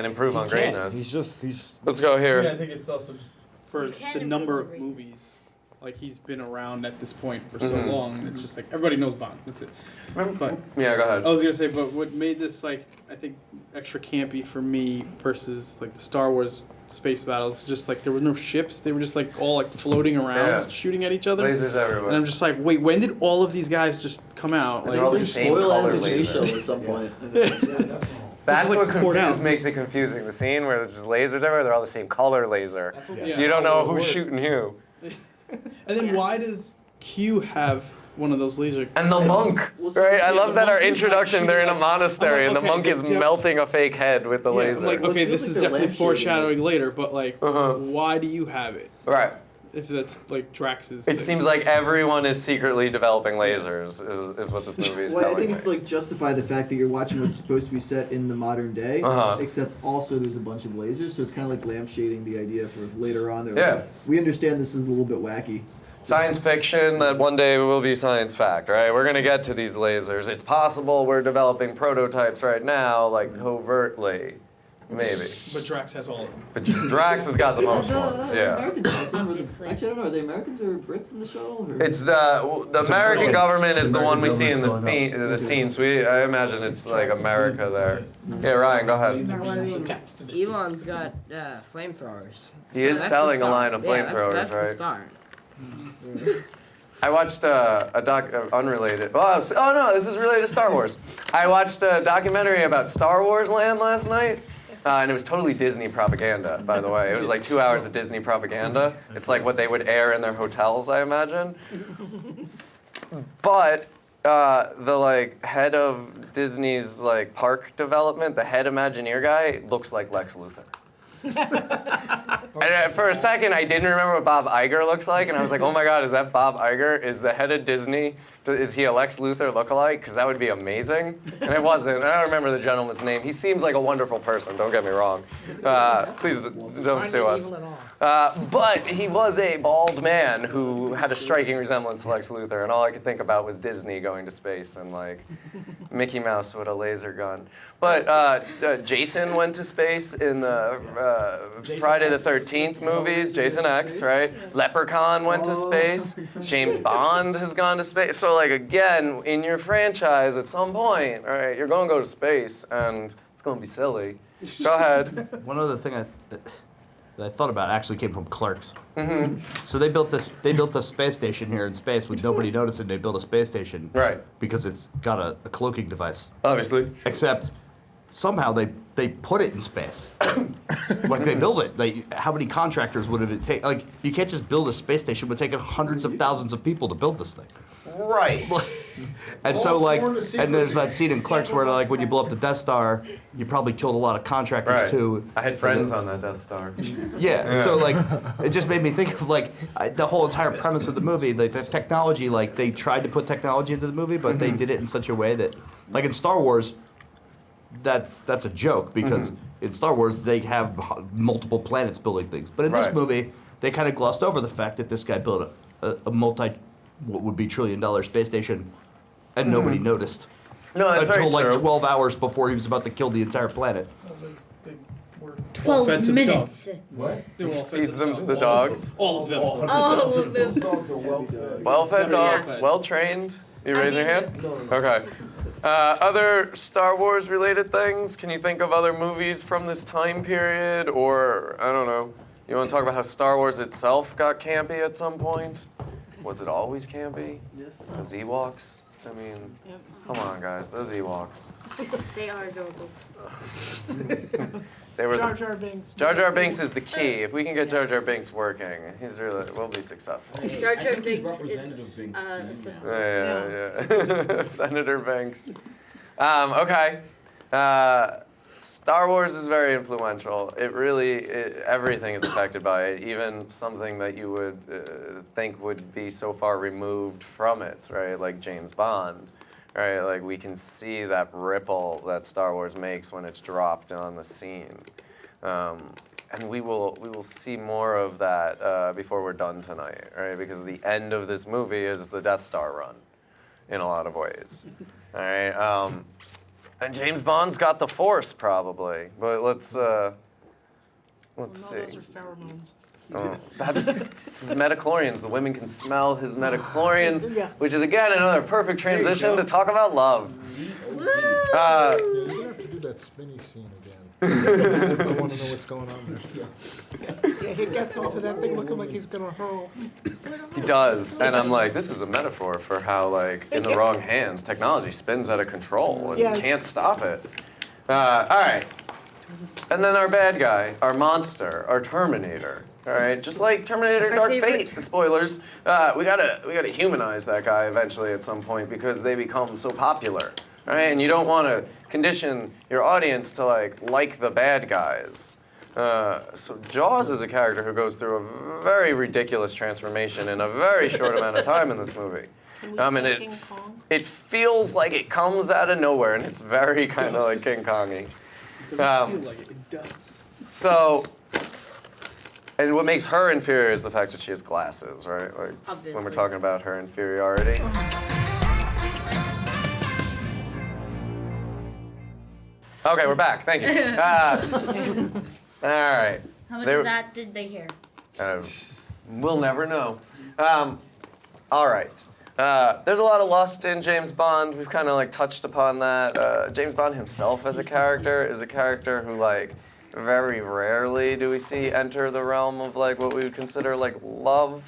improve on You can't. greatness. He's Let's go here. Yeah, I think it's also just for You can the improve number on of greatness. movies. Like he's been around at this point for so long. It's just like everybody knows Bond. That's it. But Yeah, go ahead. I was gonna say, but what made this like I think extra campy for me versus like the Star Wars space battles, just like there were no ships. They were just like all like floating around, Yeah. shooting at each other. Lasers everywhere. And I'm just like, wait, when did all of these guys just come out? They're all the same Spoil color out the space laser. shuttle at some point. That's Just, like, what poured out. makes it confusing. The scene where there's just lasers everywhere, they're all the same color laser. Yeah. So you don't know who's shooting who. And then why does Q have one of those laser? And the monk, right? I yeah, love the that our monk is, like, introduction, they're in a shooting at- monastery, I'm and like, the monk okay, is yeah. melting a fake head with the Yeah, laser. I'm like, Well, it okay, feels this is like they're definitely lampshading foreshadowing later, but like, Uh-huh. why do you have it? Right. If that's like Drax's. It seems like everyone is secretly developing lasers, is what this movie is Well, I telling think me. it's like justify the fact that you're watching what's supposed to be set in the modern day, except also there's a bunch of lasers, so it's kind of like lampshading the idea for later on. They're Yeah. like, we understand this is a little bit wacky. Science fiction that one day will be science fact, right? We're gonna get to these lasers. It's possible we're developing prototypes right now, like covertly, maybe. But Drax has all of them. But Drax has got the most ones, yeah. Americans, actually, I Obviously. don't know. Are they Americans or Brits in the shuttle? Or? It's the American Brits. government is the one we see in the American the scenes. I imagine it's like America there. Yeah, Ryan, go ahead. No, I mean, Elon's got flamethrowers. He is that's the selling a start. line of Yeah, flamethrowers, that's right? the start. I watched a unrelated. Oh no, this is related to Star Wars. I watched a documentary about Star Wars Land last night, and it was totally Disney propaganda. By the way, it was like 2 hours of Disney propaganda. It's like what they would air in their hotels, I imagine. But the like head of Disney's like park development, the head Imagineer guy, looks like Lex Luthor. And for a second, I didn't remember what Bob Iger looks like, and I was like, "Oh my God, is that Bob Iger? Is the head of Disney? Is he a Lex Luthor lookalike? Because that would be amazing." And it wasn't. I don't remember the gentleman's name. He seems like a wonderful person. Don't get me wrong. Please don't sue us. But he was a bald man who had a striking resemblance to Lex Luthor, and all I could think about was Disney going to space and like Mickey Mouse with a laser gun. But Jason went to space in the Friday the 13th movies, Jason X, right? Leprechaun went to space. James Bond has gone to space. So like again, in your franchise, at some point, all right, you're going to go to space, and it's going to be silly. Go ahead. One other thing that I thought about actually came from Clerks. So they built this space station here in space with nobody noticing. They built a space station, Right. Because it's got a cloaking device. Obviously. Except somehow they put it in space. Like they built it. How many contractors would it take? Like you can't just build a space station. It would take hundreds of thousands of people to build this thing. Right. And so like, and there's that scene in Clerks where like when you blow up the Death Star, you probably killed a lot of contractors Right. too. I had friends on that Death Star. Yeah, so like, it just made me think of like the whole entire premise of the movie, like the technology, like they tried to put technology into the movie, but they did it in such a way that, like in Star Wars, that's a joke because in Star Wars they have multiple planets building things, but in this Right. movie they kind of glossed over the fact that this guy built a what would be $1 trillion space station, and nobody noticed No, that's until very like true. 12 hours before he was about to kill the entire planet. 12 fed to the minutes. What? They were all fed Feeds to them to the dogs. All of them. All of them. Dogs are well fed. Well-fed dogs, Yeah. well-trained. You I raise your did. hand? Okay. Other Star Wars related things? Can you think of other movies from this time period? Or, I don't know, you want to talk about how Star Wars itself got campy at some point? Was it always campy? Yes. Those Ewoks? I mean, come on guys, those Ewoks. They are adorable. They were Jar the, Jar Binks. Jar Jar Binks is the key. If we can get Jar Jar Binks working, we'll be successful. Jar Jar Binks is, Representative Binks too now. Yeah. Senator Banks. Okay. Star Wars is very influential. Everything is affected by it, even something that you would think would be so far removed from it, right? Like James Bond, right? Like we can see that ripple that Star Wars makes when it's dropped on the scene. And we will see more of that before we're done tonight, right? Because the end of this movie is the Death Star run, in a lot of ways. All right. And James Bond's got the Force probably, but let's see. No, those are pheromones. Oh, that's his metachlorians. The women can smell his metachlorians, Yeah. which is again another perfect transition to talk about love. You're gonna have to do that spinny scene again. I want to know what's going on there. Yeah, he gets onto that thing looking like he's gonna hurl. He does, and I'm like, this is a metaphor for how, like, in the wrong hands, technology spins out of control and Yes. you can't stop it. All right, and then our bad guy, our monster, our Terminator. All right, just like Terminator: My Dark favorite. Fate. Spoilers. We gotta humanize that guy eventually at some point because they become so popular. All right, and you don't want to condition your audience to like the bad guys. So Jaws is a character who goes through a very ridiculous transformation in a very short amount of time in this movie. Can we And see it King Kong? it feels like it comes out of nowhere, and it's very kind of like King Kong-y. It doesn't feel like it. It does. So, and what makes her inferior is the fact that she has glasses, right? Like just when we're Obviously. talking about her inferiority. Okay, we're back. Thank you. All right. How much They were- of that did they hear? We'll never know. All right. There's a lot of lust in James Bond. We've kind of like touched upon that. James Bond himself as a character is a character who like very rarely do we see enter the realm of like what we would consider like love,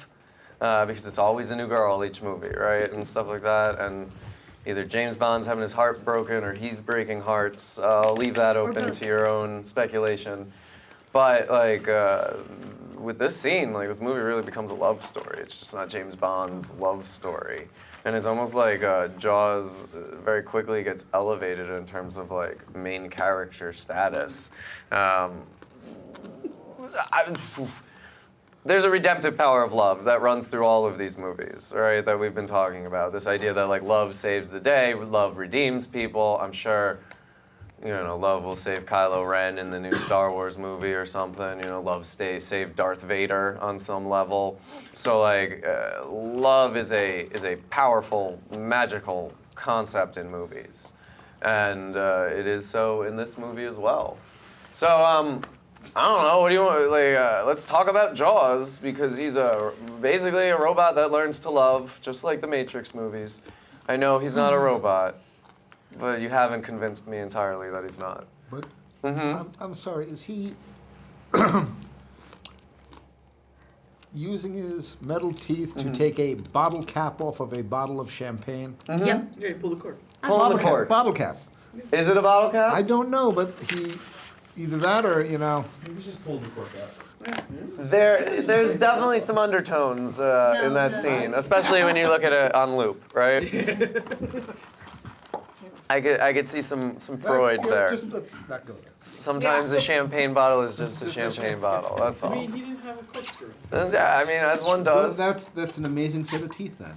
because it's always a new girl each movie, right, and stuff like that. And either James Bond's having his heart broken or he's breaking hearts. I'll leave that open to your own speculation. But like with this scene, like this movie really becomes a love story. It's just not James Bond's love story, and it's almost like Jaws very quickly gets elevated in terms of like main character status. There's a redemptive power of love that runs through all of these movies, right? That we've been talking about. This idea that like love saves the day, love redeems people. I'm sure. Love will save Kylo Ren in the new Star Wars movie or something. Love saved Darth Vader on some level. So like, love is a powerful, magical concept in movies, and it is so in this movie as well. So I don't know. What do you want? Like, let's talk about Jaws because he's basically a robot that learns to love, just like the Matrix movies. I know he's not a robot, but you haven't convinced me entirely that he's not. But Mm-hmm. I'm sorry, is he using his metal teeth to take a bottle cap off of a bottle of champagne? Mm-hmm. Yep. Yeah, you pull the cord. Pull the cork. Bottle cap. Is it a bottle cap? I don't know, but he, either that or, you know. Maybe just pull the cork out. There's definitely some undertones in that scene, especially when you look at it on loop, right? I could see some Freud there. Let's not go there. Sometimes a champagne bottle is just a champagne bottle. That's I all. mean, he didn't have a corkscrew. Yeah, I mean, as one does. That's an amazing set of teeth then.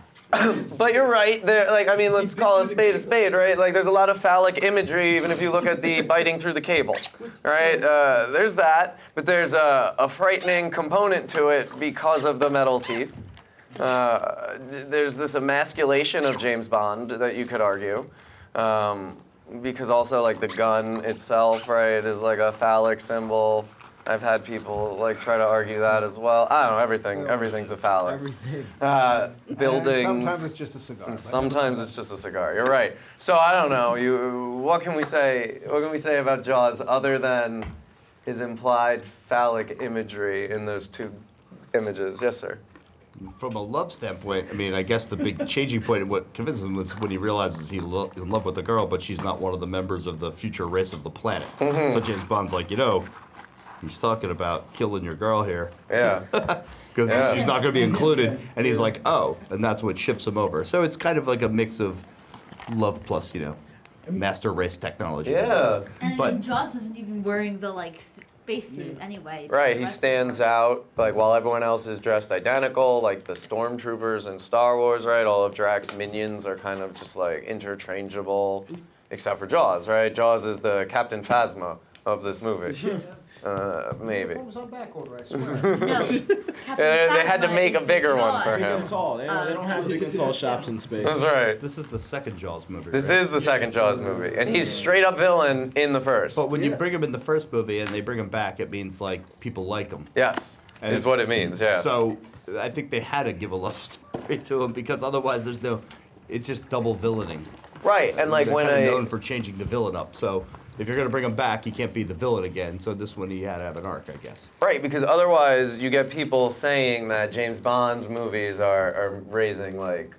But you're right. There, like, I mean, let's call a spade, right? Like, there's a lot of phallic imagery, even if you look at the biting through the cable, right? There's that, but there's a frightening component to it because of the metal teeth. There's this emasculation of James Bond that you could argue, because also like the gun itself, right, is like a phallic symbol. I've had people like try to argue that as well. I don't know, everything's a phallus. Everything. Buildings. And sometimes it's just a cigar. And sometimes it's just a cigar. You're right. So I don't know. What can we say? What can we say about Jaws other than his implied phallic imagery in those two images? Yes, sir. From a love standpoint, I mean, I guess the big changing point of what convinced him was when he realizes he's in love with the girl, but she's not one of the members of the future race of the planet. Mm-hmm. So James Bond's like, he's talking about killing your girl here. Yeah. Because Yeah. she's not going to be included. And he's like, oh. And that's what shifts him over. So it's kind of like a mix of love plus, master race technology. Yeah. And But- I mean, Jaws wasn't even wearing the spacesuit anyway. Right, he stands out, like, while everyone else is dressed identical, like the stormtroopers in Star Wars, right? All of Drax's minions are kind of just, like, interchangeable, except for Jaws, right? Jaws is the Captain Phasma of this movie. Maybe. It was on back order, I swear. No. They had to make a bigger one for Big him. and tall. They don't have big and tall shops in space. That's right. This is the second Jaws movie. This right? is the second Jaws movie, and he's straight up villain in the first. But when you bring him in the first movie and they bring him back, it means, like, people like him. Yes, And is what it means, yeah. So I think they had to give a love story to him because otherwise it's just double villaining. Right, and like They're when kind of known for changing the villain up. So if you're going to bring him back, he can't be the villain again. So this one he had to have an arc, I guess. Right, because otherwise you get people saying that James Bond movies are raising like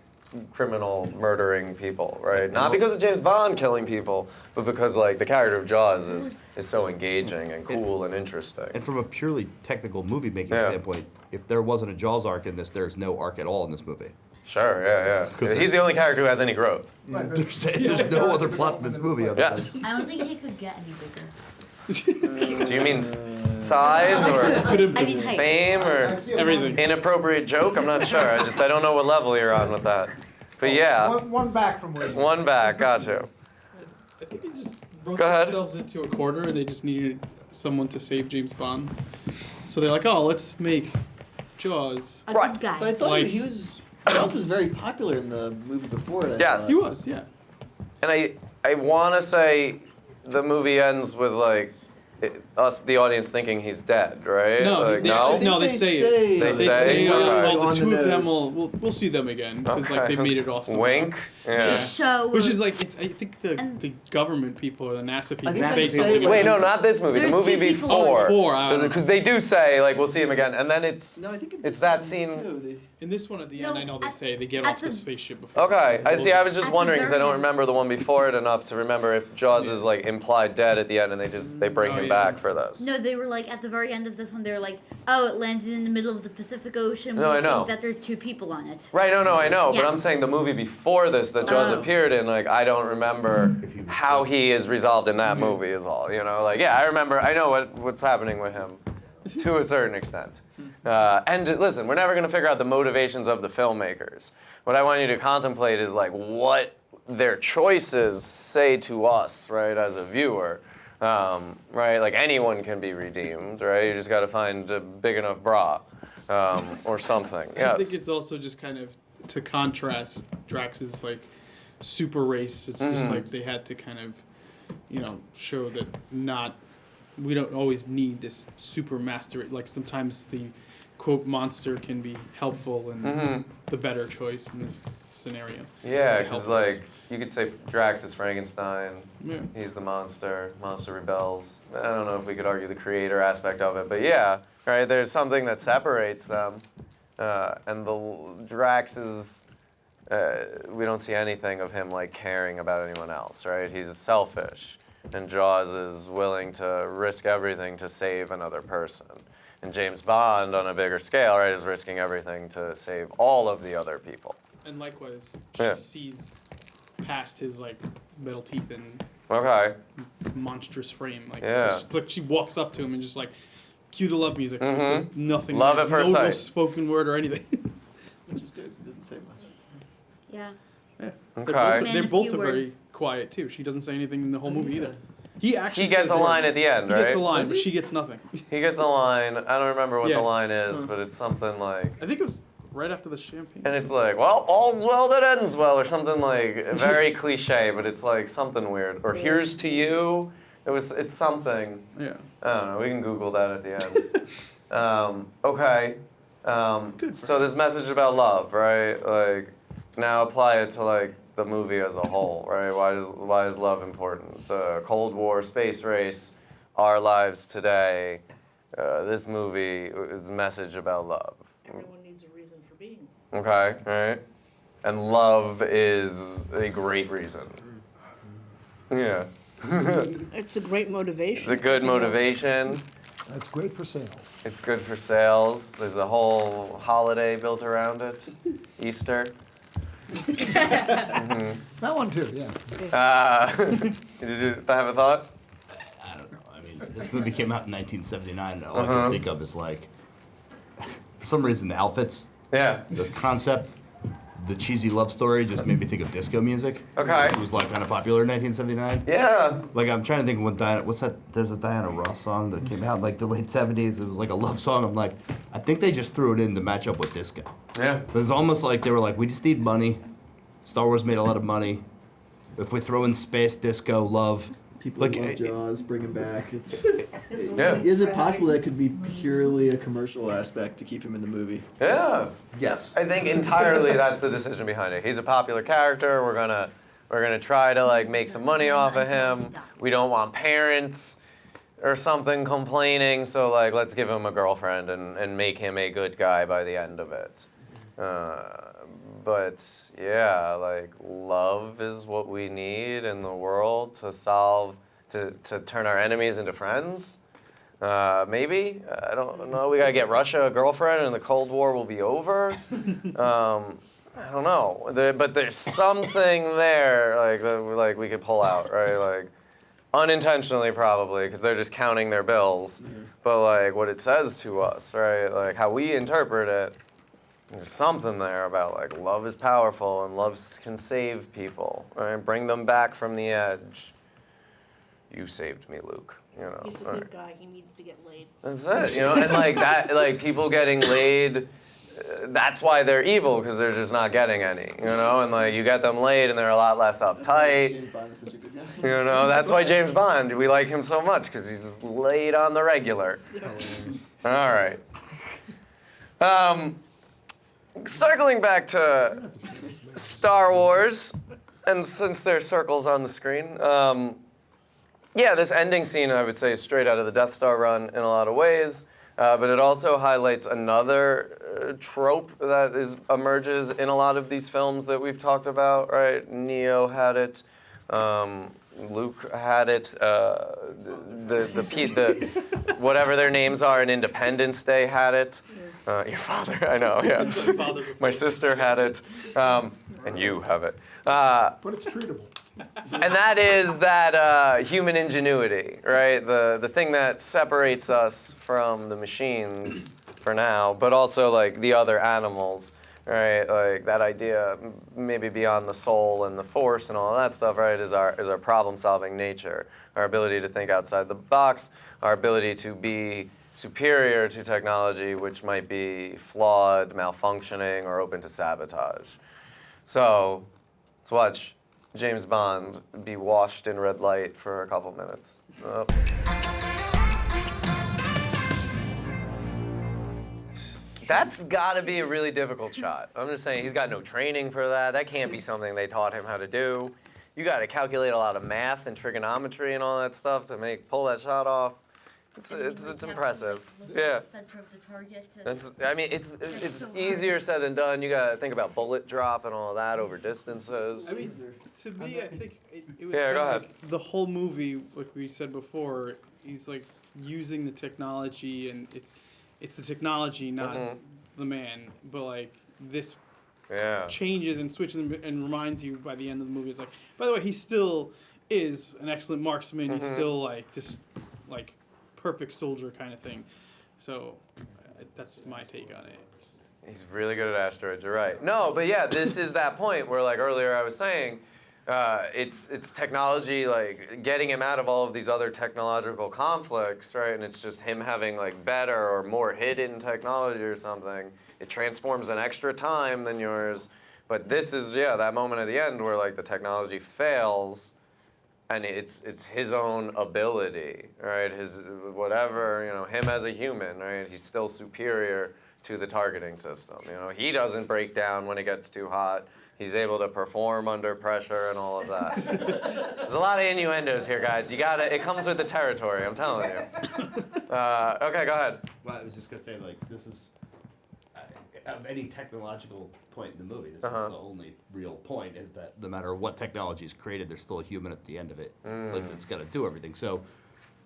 criminal murdering people, right? Not because of James Bond killing people, but because like the character of Jaws is so engaging and cool and interesting. And from a purely technical movie making Yeah. standpoint, if there wasn't a Jaws arc in this, there's no arc at all in this movie. Sure, yeah. 'Cause He's the only character who has any growth. There's no other plot in this movie. Other Yes. I don't think he could get any bigger. Do you mean size or I mean height. fame or Everything. inappropriate joke? I'm not sure. I don't know what level you're on with that. But yeah, One back from where you one back. Got you. I think they just broke Go ahead. themselves into a corner and they just needed someone to save James Bond. So they're like, oh, let's make Jaws. A Right. good guy. But I thought Like- Jaws was very popular in the movie before that. Yes. He was, yeah. And I want to say the movie ends with like us, the audience, thinking he's dead, right? No, like, they no. actually- no, they say it. They They say, say, okay. well, On the the two of them nose. we'll see them again because like Okay. they made it off. Somehow. Wink. Yeah. Show. Which is like, I think And- the government people or the NASA people think say they say, something. like- Wait, no, not this movie. The There's movie two people- before. Before, I don't know. Because they do say like we'll see him again, and then it's. No, I think It's that too, scene. In this one at the No, end, I know they at- say they get at off the the- spaceship before. Okay, I see. I was just At the wondering because I don't very end. remember the one before it enough to remember if Jaws is like implied dead at the end, and they bring Oh, him yeah. back for this. No, they were like at the very end of this one. They were like, "Oh, it landed in the middle of the Pacific Ocean. We No, I know. think that there's two people on it." Right, no, I know, but Yeah. I'm saying the movie before this that Jaws Oh. appeared in, like, I don't remember how he is resolved in that movie is all, Like, yeah, I know what's happening with him to a certain extent. And listen, we're never going to figure out the motivations of the filmmakers. What I want you to contemplate is, like, what their choices say to us, right, as a viewer. Right, like anyone can be redeemed, right? You just got to find a big enough bra or something. I Yes. think it's also just kind of to contrast Drax's like super race. It's just like they had to kind of, show that not we don't always need this super master. Like sometimes the quote monster can be helpful and the better choice in this scenario. Yeah, to because help us. like you could say Drax is Frankenstein. Yeah. He's the monster. Monster rebels. I don't know if we could argue the creator aspect of it, but yeah, right. There's something that separates them, and the Drax is. We don't see anything of him like caring about anyone else, right? He's selfish, and Jaws is willing to risk everything to save another person. And James Bond, on a bigger scale, right, is risking everything to save all of the other people. And likewise, she sees past his like metal teeth and monstrous frame. Like she walks up to him and just like cue the love music. There's nothing. Love at first sight. No spoken word or anything. Which is good. It doesn't say much. Yeah. Yeah. Okay. They both are words. very quiet too. She doesn't say anything in the whole movie either. He actually He gets says a line words. at the end, He right? gets a line, but she gets nothing. He gets a line. I don't remember what Yeah. the line is, but it's something like, I think it was right after the champagne. and it's like, well, all's well that ends well, or something like very cliche, but it's like something weird. Or here's to you. It's something. Yeah. I don't know. We can Google that at the end. Okay. Good. So this message about love, right? Like, now apply it to like the movie as a whole, right? Why is love important? The Cold War space race, our lives today. This movie is a message about love. Everyone needs a reason for being. Okay, right? And love is a great reason. Yeah. It's a great motivation. It's a good motivation. That's great for sales. It's good for sales. There's a whole holiday built around it. Easter. That one too, yeah. Did you have a thought? I don't know. I mean, this movie came out in 1979. All I can think of is like, for some reason, the outfits, Yeah. the concept, the cheesy love story just made me think of disco music. Okay. It was like kind of popular in 1979. Yeah. Like I'm trying to think of what what's that? There's a Diana Ross song that came out in like the late 70s. It was like a love song. I'm like, I think they just threw it in to match up with disco. Yeah. It was almost like they were like, we just need money. Star Wars made a lot of money. If we throw in space, disco, love. People Like, love Jaws, bring him back. Yeah. Is it possible that could be purely a commercial aspect to keep him in the movie? Yeah. Yes. I think entirely that's the decision behind it. He's a popular character. We're gonna try to like make some money off of him. We don't want parents or something complaining, so like let's give him a girlfriend and make him a good guy by the end of it. But yeah, like love is what we need in the world to turn our enemies into friends. Maybe, I don't know, we gotta get Russia a girlfriend and the Cold War will be over. I don't know, but there's something there like we could pull out, right? Like unintentionally probably, because they're just counting their bills. But like what it says to us, right? Like how we interpret it, there's something there about like love is powerful and love can save people, right? Bring them back from the edge. You saved me, Luke. You know. He's a good guy. He needs to get laid. That's it, you know, and like that, like people getting laid. That's why they're evil, because they're just not getting any, you know. And like you get them laid, and they're a lot less uptight. James Bond is such a good guy. You know, that's why James Bond, we like him so much, because he's laid on the regular. All right. Circling back to Star Wars, and since there's circles on the screen, yeah, this ending scene, I would say, is straight out of the Death Star run in a lot of ways, but it also highlights another trope that emerges in a lot of these films that we've talked about, right? Neo had it, Luke had it, the whatever their names are in Independence Day had it. Your father, I know, yeah. My sister had it, and you have it. But it's treatable. And that is that human ingenuity, right? The thing that separates us from the machines for now, but also like the other animals, right? Like that idea, maybe beyond the soul and the force and all of that stuff, right? Is our problem-solving nature, our ability to think outside the box, our ability to be superior to technology, which might be flawed, malfunctioning, or open to sabotage. So let's watch James Bond be washed in red light for a couple minutes. Oh. That's got to be a really difficult shot. I'm just saying he's got no training for that. That can't be something they taught him how to do. You got to calculate a lot of math and trigonometry and all that stuff to pull that shot off. It's impressive. Yeah. Center of the target. It's easier said than done. You got to think about bullet drop and all of that over distances. I mean, to me, I think it was Yeah, kinda go ahead. like the whole movie, like we said before, he's like using the technology, and it's the technology, not the man. But like this changes and switches and reminds you by the end of the movie. It's like, by the way, he still is an excellent marksman. He's still like this, like perfect soldier kind of thing. So that's my take on it. He's really good at asteroids. You're right. No, but yeah, this is that point where, like earlier, I was saying, it's technology, like getting him out of all of these other technological conflicts, right? And it's just him having like better or more hidden technology or something. It transforms in extra time than yours. But this is that moment at the end where like the technology fails, and it's his own ability, right? His whatever, him as a human, right? He's still superior to the targeting system. He doesn't break down when it gets too hot. He's able to perform under pressure and all of that. There's a lot of innuendos here, guys. It comes with the territory, I'm telling you. Okay, go ahead. Well, I was just gonna say, like, this is of any technological point in the movie, this is the only real point, is that no matter what technology is created, there's still a human at the end of it. It's like it's got to do everything. So,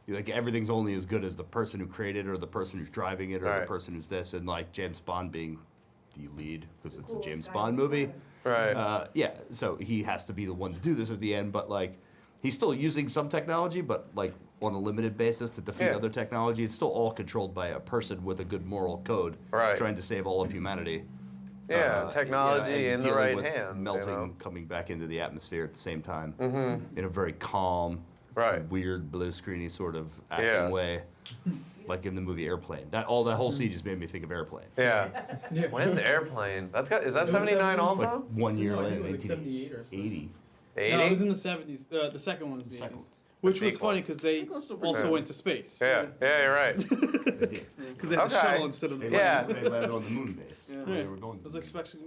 like, everything's only as good as the person who created it, or the person who's driving it, or the person who's this. And like James Bond being the lead because it's a James Bond movie. Right. Yeah. So he has to be the one to do this at the end, but like he's still using some technology, but like on a limited basis to defeat other technology. It's still all controlled by a person with a good moral code, trying to save all of humanity. Yeah, technology in the dealing right with hands. melting, coming back into the atmosphere at the same time, in a very calm, weird blue screeny sort of acting way, like in the movie Airplane. That whole scene just made me think of Airplane. Yeah. When's Airplane? Is that 79 also? Like 1 year No, I later, think it was like 78 or 80. 80? No, it was in the 70s. The second one was the 80s. Which was funny because they also went to space. Yeah, you're right. Because they had the shuttle instead of the They landed on the moon base. Yeah. Where they were going. I was expecting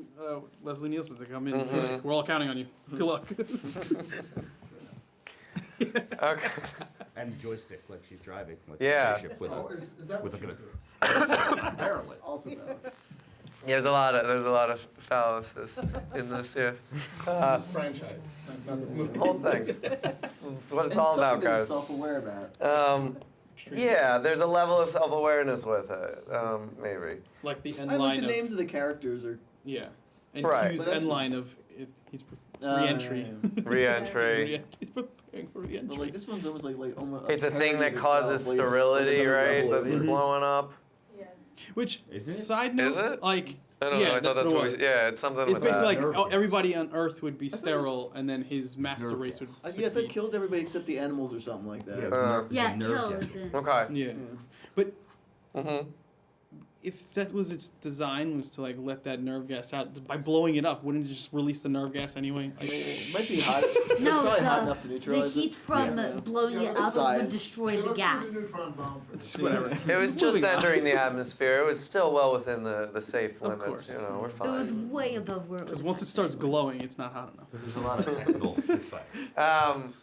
Leslie Nielsen to come in. Like, we're all counting on you. Good luck. Okay. And joystick, like she's driving, like Yeah. a spaceship with Is that with what a barrel. Also valid. Yeah, there's a lot of fallacies in this. Yeah. This franchise, not this movie. Whole thing. That's what it's all about, guys. Self-aware about. Yeah, there's a level of self-awareness with it. Maybe. Like the end I line like the of names of the characters are. yeah, and Right. Q's But that's- end line of he's re-entry. Re-entry. He's preparing for But re-entry. like this one's almost like almost. It's a thing that parody of causes itself, like, it's sterility, another right? level That of- he's blowing up. Which Is it? side note, Is it? like I don't yeah, know. I that's thought what it what was. it's something It's with basically that. like everybody on Earth would be thought it was- sterile, and then his master Nerve race would gas. I guess I succeed. killed everybody except the animals or something like that. Yeah, it was Uh, it was a Yeah, nerve kill. gas. Okay. Yeah, Yeah. but Mm-hmm. if that was its design, was to like let that nerve gas out by blowing it up, wouldn't it just release the nerve gas anyway? Like, It might be hot. No, it's probably hot the- enough to The neutralize heat it. from Yes. blowing it It's up would science. destroy the gas. it's whatever. It was just Moving on. entering the atmosphere. It was still well within the safe Of limits. course. We're It was fine. way above where it was. Because once it starts glowing, it's not hot enough. There's a lot of technical. It's fine.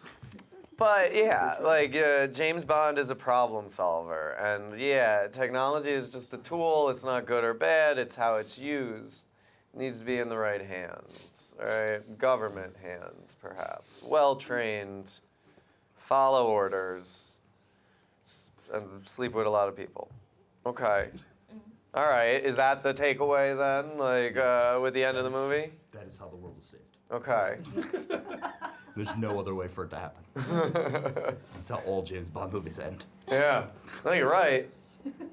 But yeah, like James Bond is a problem solver, and yeah, technology is just a tool. It's not good or bad. It's how it's used. It needs to be in the right hands, right? Government hands, perhaps. Well-trained, follow orders, and sleep with a lot of people. Okay. All right. Is that the takeaway then? Like with the end of the movie? That is how the world is saved. Okay. There's no other way for it to happen. That's how all James Bond movies end. Yeah. No, you're right.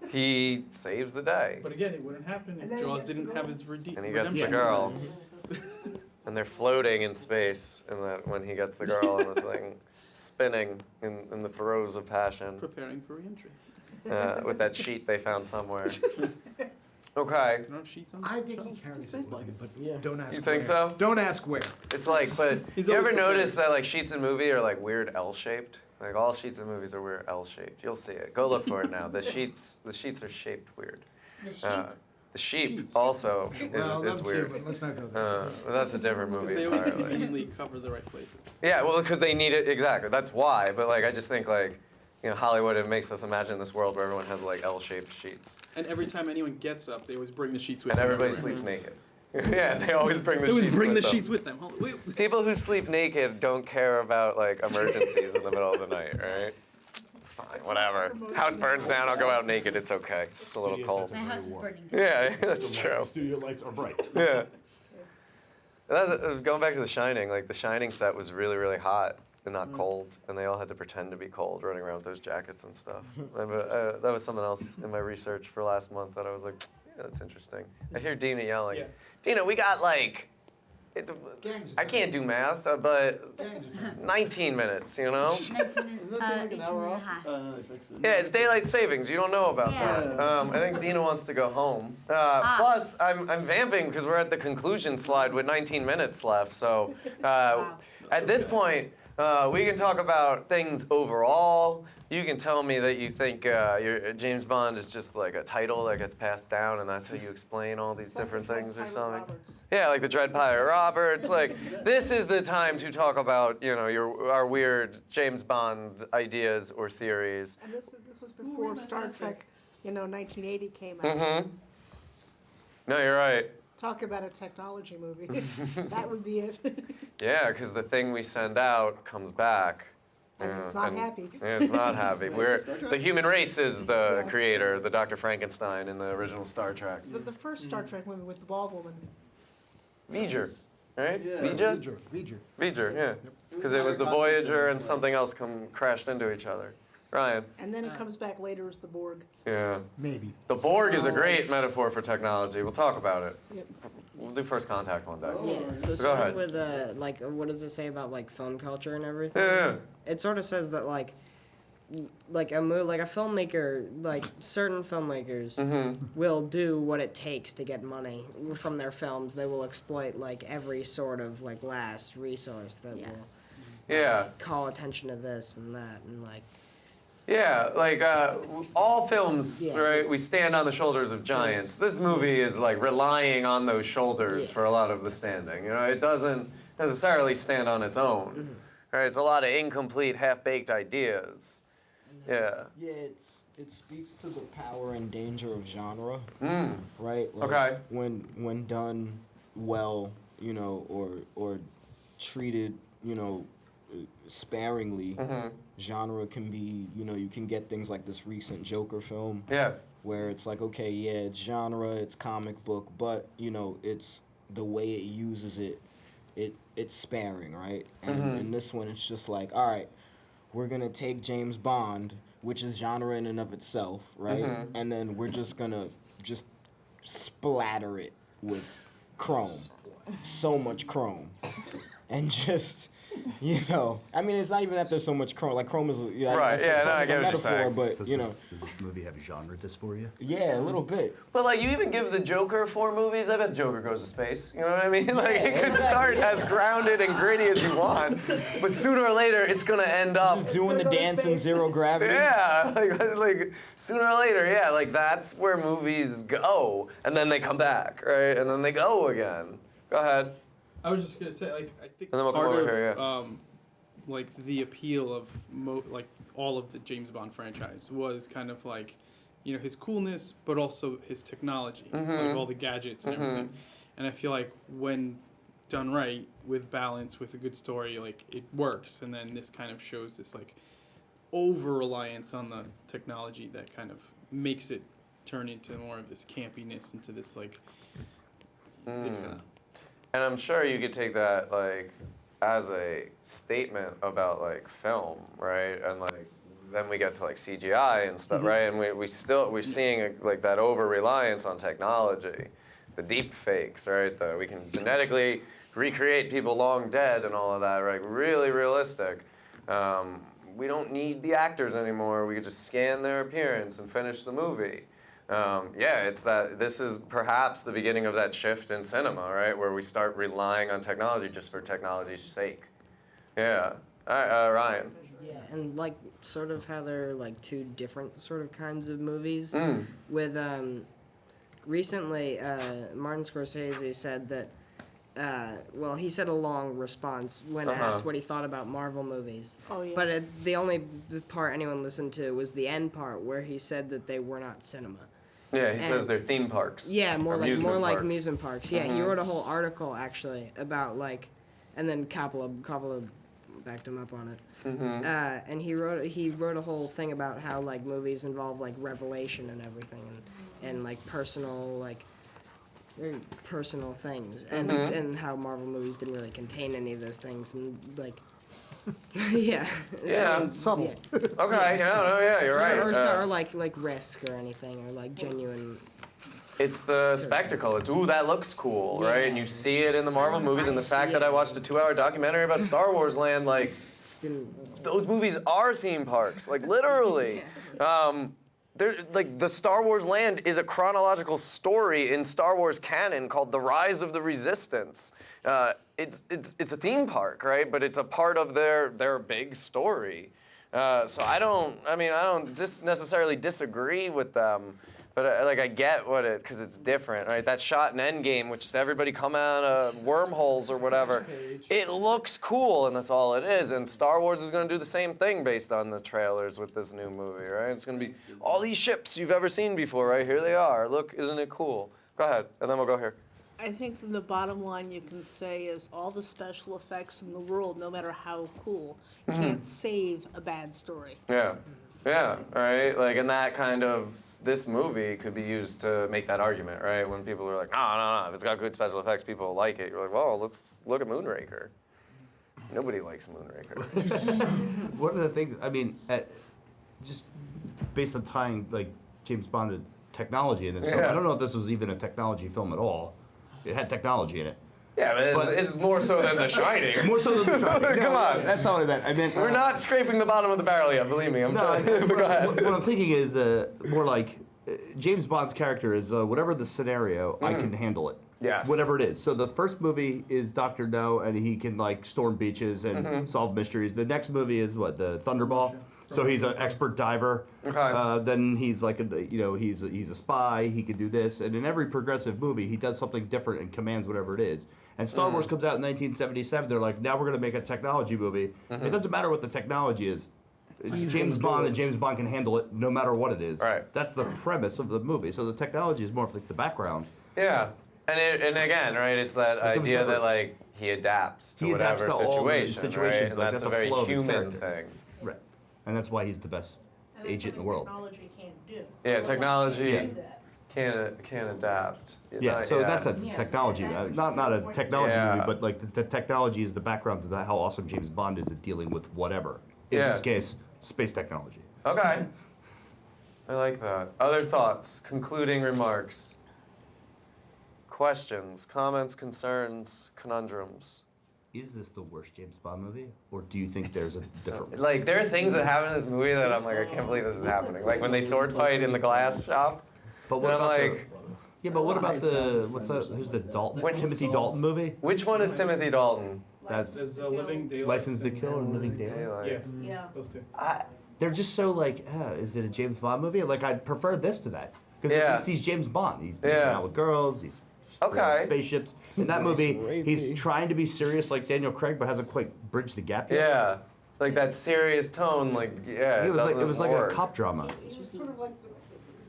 He saves the day. But again, it wouldn't happen if Jaws didn't have his And he gets the redemption. girl. And they're floating in space when he gets the girl and this thing spinning in the throes of passion Preparing for re-entry. with that sheet they found somewhere. Okay. You know, sheets on I the think shelf? he carries Space it, blanket. but don't ask You think where. so? Don't ask where. It's like, but He's you ever always notice that like sheets in movie are like weird L-shaped? Like all sheets in movies are weird L-shaped. You'll see it. Go look for it now. The sheets are shaped weird. The sheep. The sheep also Well, is them too, weird. but let's not go there. But that's a different Because movie they always entirely. conveniently cover the right places. Yeah, well, because they need it exactly. That's why. But like, I just think like, Hollywood, it makes us imagine this world where everyone has like L-shaped sheets, And every time anyone gets up, they always bring the sheets with and them. everybody everywhere. sleeps naked. Yeah, they always bring the They always sheets. bring with the them. sheets with them. Wait. People who sleep naked don't care about like emergencies in the middle of the night, right? It's fine, whatever. House burns down, I'll go out naked. It's okay. It's just a little cold. My house is burning. Yeah, that's true. Studio lights are bright. Yeah. Going back to The Shining, like The Shining set was really, really hot and not cold, and they all had to pretend to be cold, running around with those jackets and stuff. That was something else in my research for last month that I was like, yeah, that's interesting. I hear Dina yelling. Yeah. Dina, we got like, I can't do math, but 19 minutes, 19 minutes, Isn't that thing like an 18 hour and a off? half. They fixed it. Yeah, it's daylight savings. You don't know about Yeah. that. I think Dina wants to go home. Plus, I'm vamping because we're at the conclusion slide with 19 minutes left. So at this point, we can talk about things overall. You can tell me that you think James Bond is just like a title that gets passed down, and that's how you explain all these different things or something. Yeah, like the Dread Pirate Roberts. Like, this is the time to talk about, our weird James Bond ideas or theories. And this was before Star Trek, 1980 came out. Mm-hmm. No, you're right. Talk about a technology movie. That would be it. Yeah, because the thing we send out comes back. And it's not happy. Yeah, it's not happy. The human race is the creator, the Dr. Frankenstein in the original Star Trek. The first Star Trek movie with the bald woman. V'ger, right? Yeah. V'ger? V'ger, yeah. Because it was the Voyager and something else crashed into each other. Ryan? And then it comes back later as the Borg. Yeah. Maybe. The Borg is a great metaphor for technology. We'll talk about it. Yep. We'll do First Contact one day. Yeah, so Go sort ahead. of with like, what does it say about like film culture and everything? Yeah. It sort of says that like a filmmaker, like certain filmmakers will do what it takes to get money from their films. They will exploit like every sort of like last resource that will Yeah. call attention to this and that and like. Yeah, like all films, Yeah. right? We stand on the shoulders of giants. This movie is like relying on those shoulders Yeah. for a lot of the standing. It doesn't necessarily stand on its own. Right? It's a lot of incomplete, half-baked ideas. Yeah. Yeah, it speaks to the power and danger of genre, Mm. right? Like, Okay. When done well, or treated, sparingly, genre can be, you can get things like this recent Joker film. Yeah. Where it's like, okay, yeah, it's genre, it's comic book, but it's the way it uses it's sparing, right? And in this one, it's just like, all right, we're gonna take James Bond, which is genre in and of itself, right? And then we're just gonna splatter it with chrome, so much chrome, and just. I mean, it's not even that there's so much chrome. Like chrome is, Right, yeah, no, I get what you're saying. But Does this movie have genre dysphoria? yeah, a little bit. But like, you even give the Joker 4 movies, I bet the Joker goes to space. You know what I mean? Like, it could start as grounded and gritty as you want, but sooner or later, it's gonna end up. Just doing the dance in zero gravity. Yeah, like sooner or later, yeah, like that's where movies go, and then they come back, right? And then they go again. Go ahead. I was just gonna say, like, I think And then we'll come part over of here, like the appeal of like all of the James Bond franchise was kind of like, his coolness, but also his technology, like all the gadgets and everything. And I feel like when done right, with balance, with a good story, like it works. And then this kind of shows this like over reliance on the technology that kind of makes it turn into more of this campiness, into this like. And I'm sure you could take that like as a statement about like film, right? And like then we get to like CGI and stuff, right? And we're seeing like that over reliance on technology, the deep fakes, right? We can genetically recreate people long dead and all of that, right? Really realistic. We don't need the actors anymore. We could just scan their appearance and finish the movie. This is perhaps the beginning of that shift in cinema, right? Where we start relying on technology just for technology's sake. Yeah. All right, Ryan. Yeah, and like sort of how they're like two different sort of kinds of movies with recently, Martin Scorsese said that. Well, he said a long response when asked what he thought about Marvel movies. Oh, yeah. But the only part anyone listened to was the end part where he said that they were not cinema. Yeah, he says they're theme parks. Yeah, more like parks. amusement parks. Yeah, he wrote a whole article actually about like, and then Coppola backed him up on it. And he wrote a whole thing about how like movies involve like revelation and everything, and like personal very personal things, and how Marvel movies didn't really contain any of those things, and like, yeah. Yeah. Subtle. Okay. Yeah, you're right. Or like risk or anything, or like genuine. It's the spectacle. It's, ooh, that looks cool, Yeah. right? And you see it in the Marvel movies, and the fact that I watched a 2-hour documentary about Star Wars Land, like, those movies are theme parks, like, literally. Like, the Star Wars Land is a chronological story in Star Wars canon called The Rise of the Resistance. It's a theme park, right? But it's a part of their big story. So I don't just necessarily disagree with them, but I get what because it's different, right? That shot in Endgame, which is everybody come out of wormholes or whatever, it looks cool, and that's all it is. And Star Wars is going to do the same thing based on the trailers with this new movie, right? It's going to be all these ships you've ever seen before, right? Here they are. Look, isn't it cool? Go ahead, and then we'll go here. I think the bottom line you can say is all the special effects in the world, no matter how cool, can't save a bad story. Yeah. Yeah, right? Like, and that kind of, this movie could be used to make that argument, right? When people are like, no, if it's got good special effects, people like it. You're like, well, let's look at Moonraker. Nobody likes Moonraker. One of the things, I mean, just based on tying, like, James Bond to technology in this film, I don't know if this was even a technology film at all. It had technology in it. Yeah, but it's more so than The Shining. More so than The Shining. Come on. That's not what I meant. We're not scraping the bottom of the barrel yet, believe me. But go ahead. What I'm thinking is more like James Bond's character is whatever the scenario, I can handle it. Yes. Whatever it is. So the first movie is Dr. No, and he can like storm beaches and solve mysteries. The next movie is what, the Thunderball? So he's an expert diver. Okay. Then he's like he's a spy. He can do this, and in every progressive movie, he does something different and commands whatever it is. And Star Wars comes out in 1977. They're like, now we're going to make a technology movie. It doesn't matter what the technology is. It's James Bond, and James Bond can handle it no matter what it is. Right. That's the premise of the movie. So the technology is more of like the background. Yeah. And again, right, it's that idea that, like, he adapts to whatever situation, right? And like, that's a a very flow of his human character. thing. Right. And that's why he's the best agent in the world. Technology can't do. Yeah, technology Do that. can't adapt. Yeah, so that's technology. Not a technology movie, but like the technology is the background to how awesome James Bond is at dealing with whatever. In this case, space technology. Okay. I like that. Other thoughts, concluding remarks, questions, comments, concerns, conundrums. Is this the worst James Bond movie, or do you think there's a different one? Like, there are things that happen in this movie that I'm like, I can't believe this is happening. Like when they sword fight in the glass shop. But what and I'm about like, but what about who's the Dalton? Timothy Dalton movie? which one is Timothy Dalton? That's There's Living Daylights. License to Kill and Living Daylight. Yeah, Yeah. those two. They're just so like, is it a James Bond movie? Like, I'd prefer this to that. Because at least he's James Bond. He's making out with girls, he's spaceships. In that movie, he's trying to be serious like Daniel Craig, but hasn't quite bridged the gap yet. Yeah. Like that serious tone, like, it was like a cop drama. It was sort of like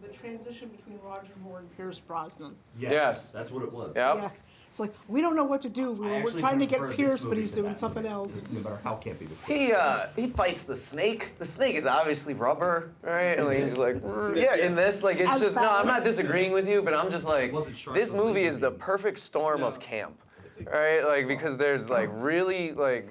the transition between Roger Moore and Pierce Brosnan. Yes. That's what it was. Yep. Yeah. It's like, we don't know what to do. We're trying to get Pierce, but he's doing something else. No matter how campy this He fights the snake. The snake is obviously rubber, right? And like, he's like, yeah, in this, like, it's just, no, I'm not disagreeing with you, but I'm just like, this movie is the perfect storm of camp, right? Like, because there's like really like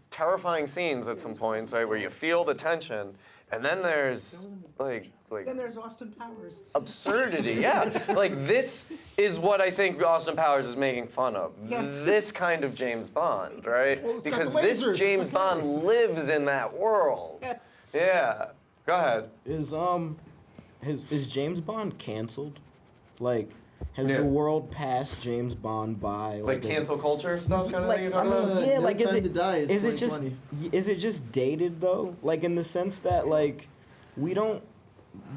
terrifying scenes at some points, right, where you feel the tension, and then there's like Then there's Austin Powers. absurdity. Yeah, like this is what I think Austin Powers is making fun of. Yes. This kind of James Bond, right? Well, it's got Because the this lasers, James it's okay. Bond lives in that world. Yes. Yeah. Go ahead. Is James Bond canceled? Like, has Yeah. the world passed James Bond by? Like is cancel culture stuff kind of thing you're talking I about? mean, yeah, No like is Time it to Die is it just 2020. is it just dated though? Like in the sense that like we don't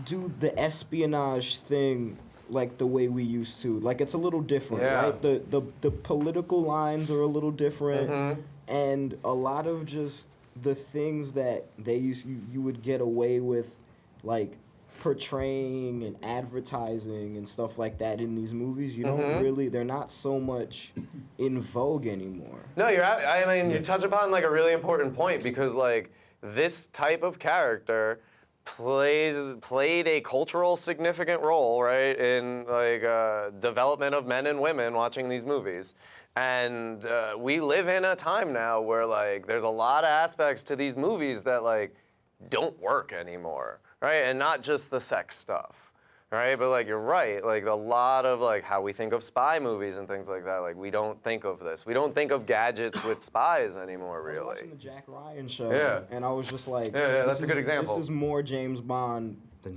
do the espionage thing like the way we used to. Like it's a little different, Yeah. right? The political lines are a little different, and a lot of just the things that you would get away with, like portraying and advertising and stuff like that in these movies. You don't really. They're not so much in vogue anymore. No, I mean, you touch upon like a really important point because like this type of character played a cultural significant role, right, in like development of men and women watching these movies. And we live in a time now where like there's a lot of aspects to these movies that like don't work anymore, right? And not just the sex stuff, right? But like you're right, like a lot of like how we think of spy movies and things like that. Like we don't think of this. We don't think of gadgets with spies anymore, I was really. watching the Jack Ryan show, and I was just like, that's a good example. This is more James Bond Than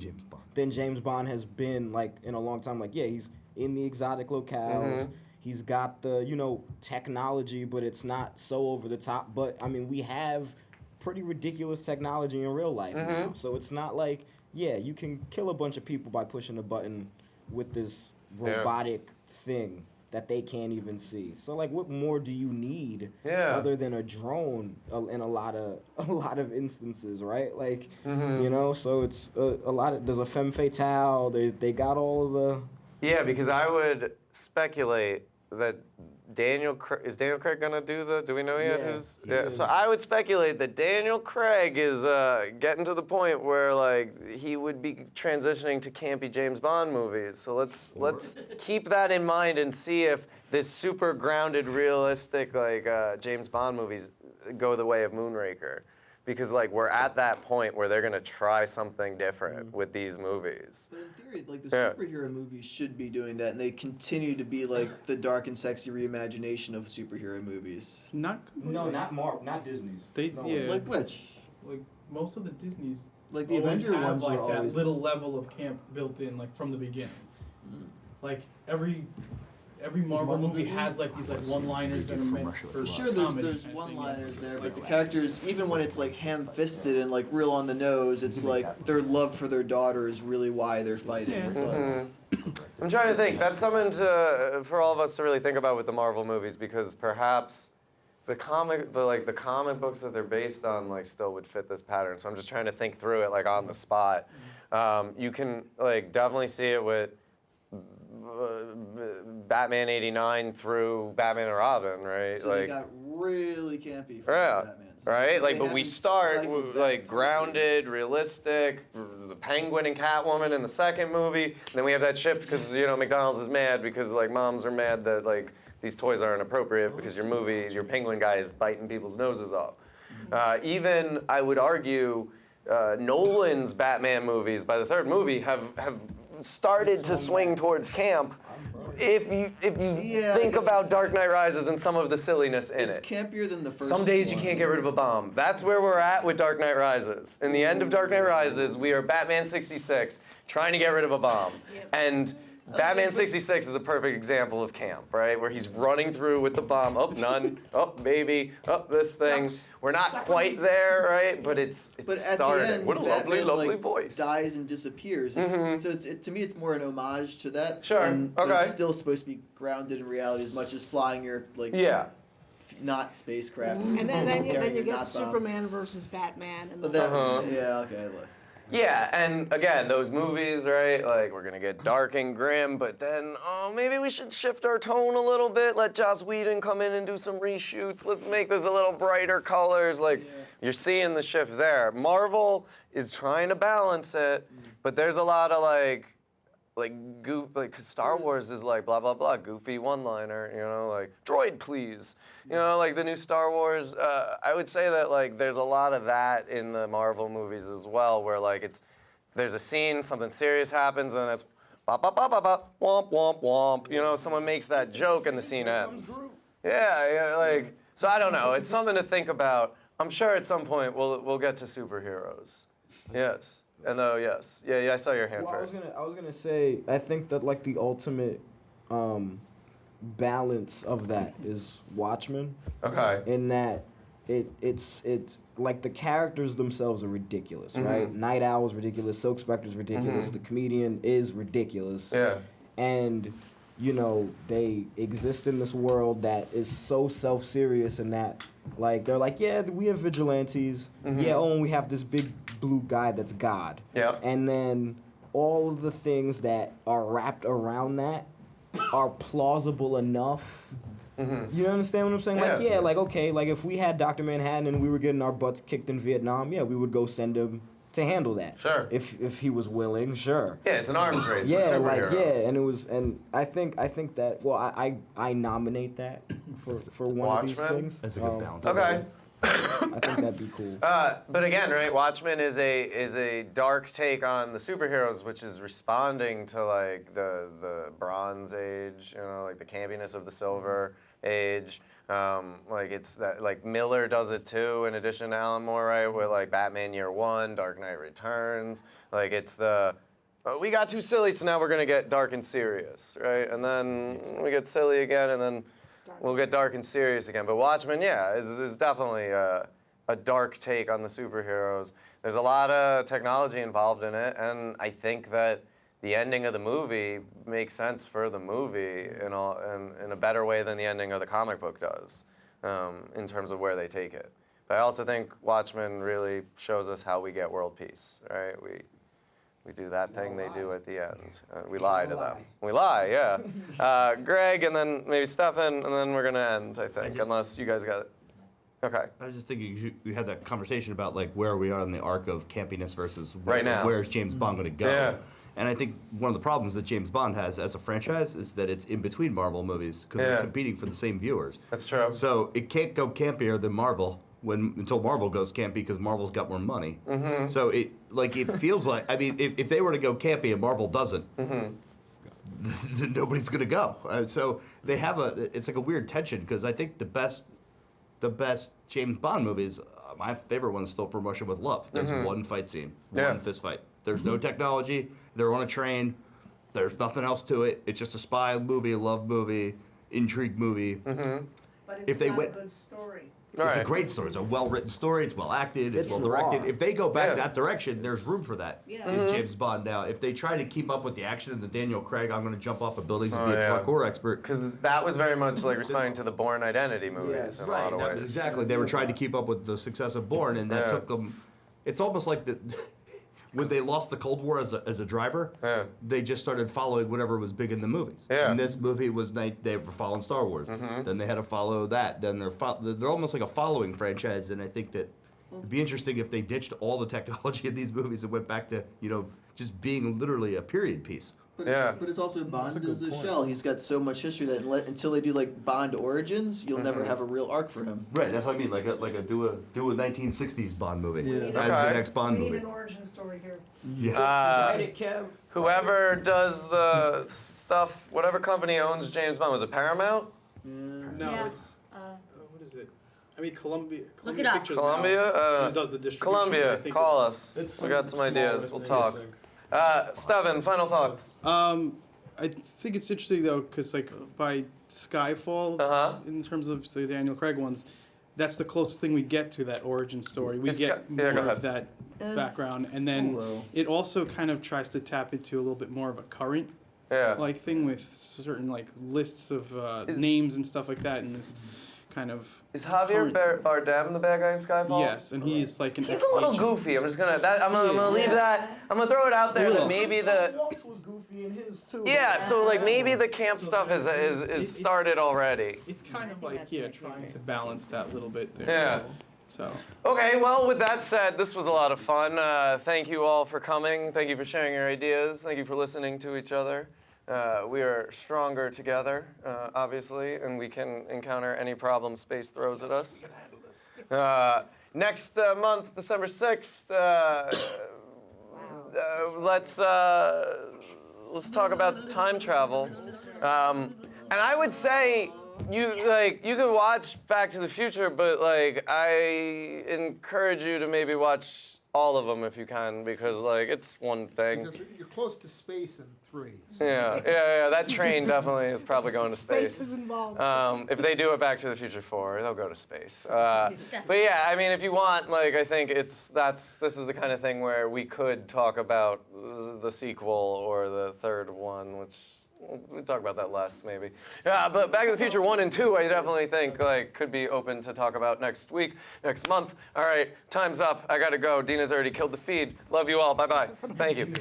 James Bond has been like in a long time. Like, yeah, he's in the exotic locales. He's got the, technology, but it's not so over the top. But I mean, we have pretty ridiculous technology in real life now. So it's not like, yeah, you can kill a bunch of people by pushing a button with this robotic thing that they can't even see. So like, what more do you need other than a drone in a lot of instances, right? Like, so it's a lot of, there's a femme fatale. They got all of the. Yeah, because I would speculate that is Daniel Craig gonna do we know yet who's? Yeah, so I would speculate that Daniel Craig is getting to the point where like he would be transitioning to campy James Bond movies. So let's keep that in mind and see if this super grounded, realistic like James Bond movies go the way of Moonraker. Because like we're at that point where they're gonna try something different with these movies. But in theory, like the superhero movies should be doing that, and they continue to be like the dark and sexy reimagination of superhero movies. Not completely. not Disney's. Like which? Like most of the Disney's. Like the always Avenger have, ones like, were that always little level of camp built in, like from the beginning. Like every Marvel movie has like these like one-liners that are meant for sure. comedy There's and one-liners things there, like but the that. characters, even when it's like ham-fisted and like real on the nose, it's like their love for their daughter is really why they're fighting. Yeah. It's I'm trying to think. That's something for all of us to really think about with the Marvel movies because perhaps the comic books that they're based on like still would fit this pattern. So I'm just trying to think through it like on the spot. You can like definitely see it with Batman '89 through Batman and Robin, right? So like they got really campy for yeah, Batman. right. Like, They but we haven't start cycled like back. grounded, realistic. The Penguin and Catwoman in the second movie. And then we have that shift because McDonald's is mad because like moms are mad that like these toys aren't appropriate because your Penguin guy is biting people's noses off. Even I would argue Nolan's Batman movies by the third movie have started to swing towards camp. If you think about Dark Knight Rises and some of the silliness in It's it. campier than the first. Some days you one. can't get rid of a bomb. That's where we're at with Dark Knight Rises. In the end of Dark Knight Rises, we are Batman 66 trying to get rid of a bomb. And Batman 66 is a perfect example of camp, right? Where he's running through with the bomb. Oh, none. Oh, baby. Oh, this thing. We're not quite there, right? But it's But at started. the end, What a lovely, Batman, lovely like, voice. dies and disappears. So to me, it's more an homage to that. Sure, But okay. it's still supposed to be grounded in reality as much as flying your not spacecraft. And then you carrying your get not bomb. Superman versus Batman. And But the that, yeah, okay. Look. Yeah, and again, those movies, right? Like, we're gonna get dark and grim, but then, maybe we should shift our tone a little bit. Let Joss Whedon come in and do some reshoots. Let's make this a little brighter colors. Like, you're seeing the shift there. Marvel is trying to balance it, but there's a lot of cause Star Wars is like blah blah blah, goofy one-liner, like droid please, like the new Star Wars. I would say that like there's a lot of that in the Marvel movies as well, where like there's a scene, something serious happens, and it's bop bop bop bop bop, womp womp womp. Someone makes that joke and the scene ends. Yeah, like so I don't know. It's something to think about. I'm sure at some point we'll get to superheroes. Yes. And though, yes. Yeah, I saw your hand first. I was gonna say, I think that like the ultimate balance of that is Watchmen. Okay. In that it's like the characters themselves are ridiculous, right? Night Owl's ridiculous, Silk Spectre's ridiculous, the comedian is ridiculous. Yeah. and you know, they exist in this world that is so self-serious and that, like, they're like, yeah, we have vigilantes. Yeah, oh, and we have this big blue guy that's God. Yeah. And then all of the things that are wrapped around that are plausible enough. You understand what I'm saying? Like, yeah, like, okay, like, if we had Dr. Manhattan and we were getting our butts kicked in Vietnam, yeah, we would go send him to handle that. Sure. If he was willing, sure. Yeah, it's an arms race. Yeah, with like superheroes. and it was, and I think that, well, I nominate that for one of these Watchmen? things. That's a good balance. Okay. I think that'd be cool. But again, right, Watchmen is a dark take on the superheroes, which is responding to like the Bronze Age, you know, like the campiness of the Silver Age. Like it's that, like Miller does it too, in addition to Alan Moore, right? With like Batman Year One, Dark Knight Returns. Like it's the we got too silly, so now we're gonna get dark and serious, right? And then we get silly again, and then we'll get dark and serious again. But Watchmen, yeah, is definitely a dark take on the superheroes. There's a lot of technology involved in it, and I think that the ending of the movie makes sense for the movie in a better way than the ending of the comic book does, in terms of where they take it. But I also think Watchmen really shows us how we get world peace, right? We do that thing they do at the end. We lie to them. We lie, yeah. Greg, and then maybe Stefan, and then we're gonna end, I think, unless you guys got it. Okay. I was just thinking we had that conversation about like where we are in the arc of campiness versus Right now. where's James Bond going to go. Yeah. And I think one of the problems that James Bond has as a franchise is that it's in between Marvel movies because they're competing for the same viewers. That's true. So it can't go campier than Marvel until Marvel goes campy because Marvel's got more money. So it feels like, I mean, if they were to go campy and Marvel doesn't, then nobody's going to go. So they have it's like a weird tension because I think the best James Bond movies, my favorite one is still From Russia with Love. There's one fight scene, one fist fight. There's no technology. They're on a train. There's nothing else to it. It's just a spy movie, a love movie, intrigue movie. But it's not a good story. It's a great story. It's a well-written story. It's well-acted. It's well-directed. noir. If they go back that direction, there's room for that Yeah. in James Bond now. If they try to keep up with the action and the Daniel Craig, I'm going to jump off of buildings and be a parkour expert. Because that was very much like responding to the Bourne Identity movies in a lot of ways. Exactly. They were trying to keep up with the success of Bourne, and that took them. It's almost like when they lost the Cold War as a driver, they just started following whatever was big in the movies. And this movie was they were following Star Wars. Then they had to follow that. Then they're almost like a following franchise. And I think that it'd be interesting if they ditched all the technology in these movies and went back to just being literally a period piece. But it's also Bond is a shell. He's got so much history that until they do like Bond Origins, you'll never have a real arc for him. Right, that's what I mean. Like do a 1960s Bond movie as the next Bond We movie. need an origin story here. Yeah. Whoever does the stuff, whatever company owns James Bond, was it Paramount? No, Yeah. it's what is it? I mean, Columbia it up. Pictures now Columbia? does the distribution. Columbia, I think call it's- us. We got some ideas. We'll talk. Yes. Stefan, final thoughts. I think it's interesting though, because like by Skyfall, in terms of the Daniel Craig ones, that's the closest thing we get to that origin story. We get more of that background, and then it also kind of tries to tap into a little bit more of a current like thing with certain like lists of names and stuff like that, and this kind of Is Javier Bardem the bad guy in Skyfall? yes, and he's like an He's a little goofy. I'm just gonna. I'm gonna leave that. I'm gonna throw it out there that maybe the. Waltz was goofy in his too. Yeah. So like maybe the camp stuff is started already. It's kind of like trying to balance that little bit there. Yeah. So. Okay. Well, with that said, this was a lot of fun. Thank you all for coming. Thank you for sharing your ideas. Thank you for listening to each other. We are stronger together, obviously, and we can encounter any problem space throws at us. Next month, December 6th, let's talk about time travel. And I would say you could watch Back to the Future, but like I encourage you to maybe watch all of them if you can, because like it's one thing. Because you're close to space in 3. So. Yeah. That train definitely is probably going to space. Space is involved. If they do a Back to the Future 4, they'll go to space. But yeah, I mean, if you want, like, I think this is the kind of thing where we could talk about the sequel or the third one, which we'll talk about that less, maybe. Yeah, but Back to the Future 1 and 2, I definitely think like could be open to talk about next week, next month. All right, time's up. I gotta go. Dina's already killed the feed. Love you all. Bye-bye. Thank you.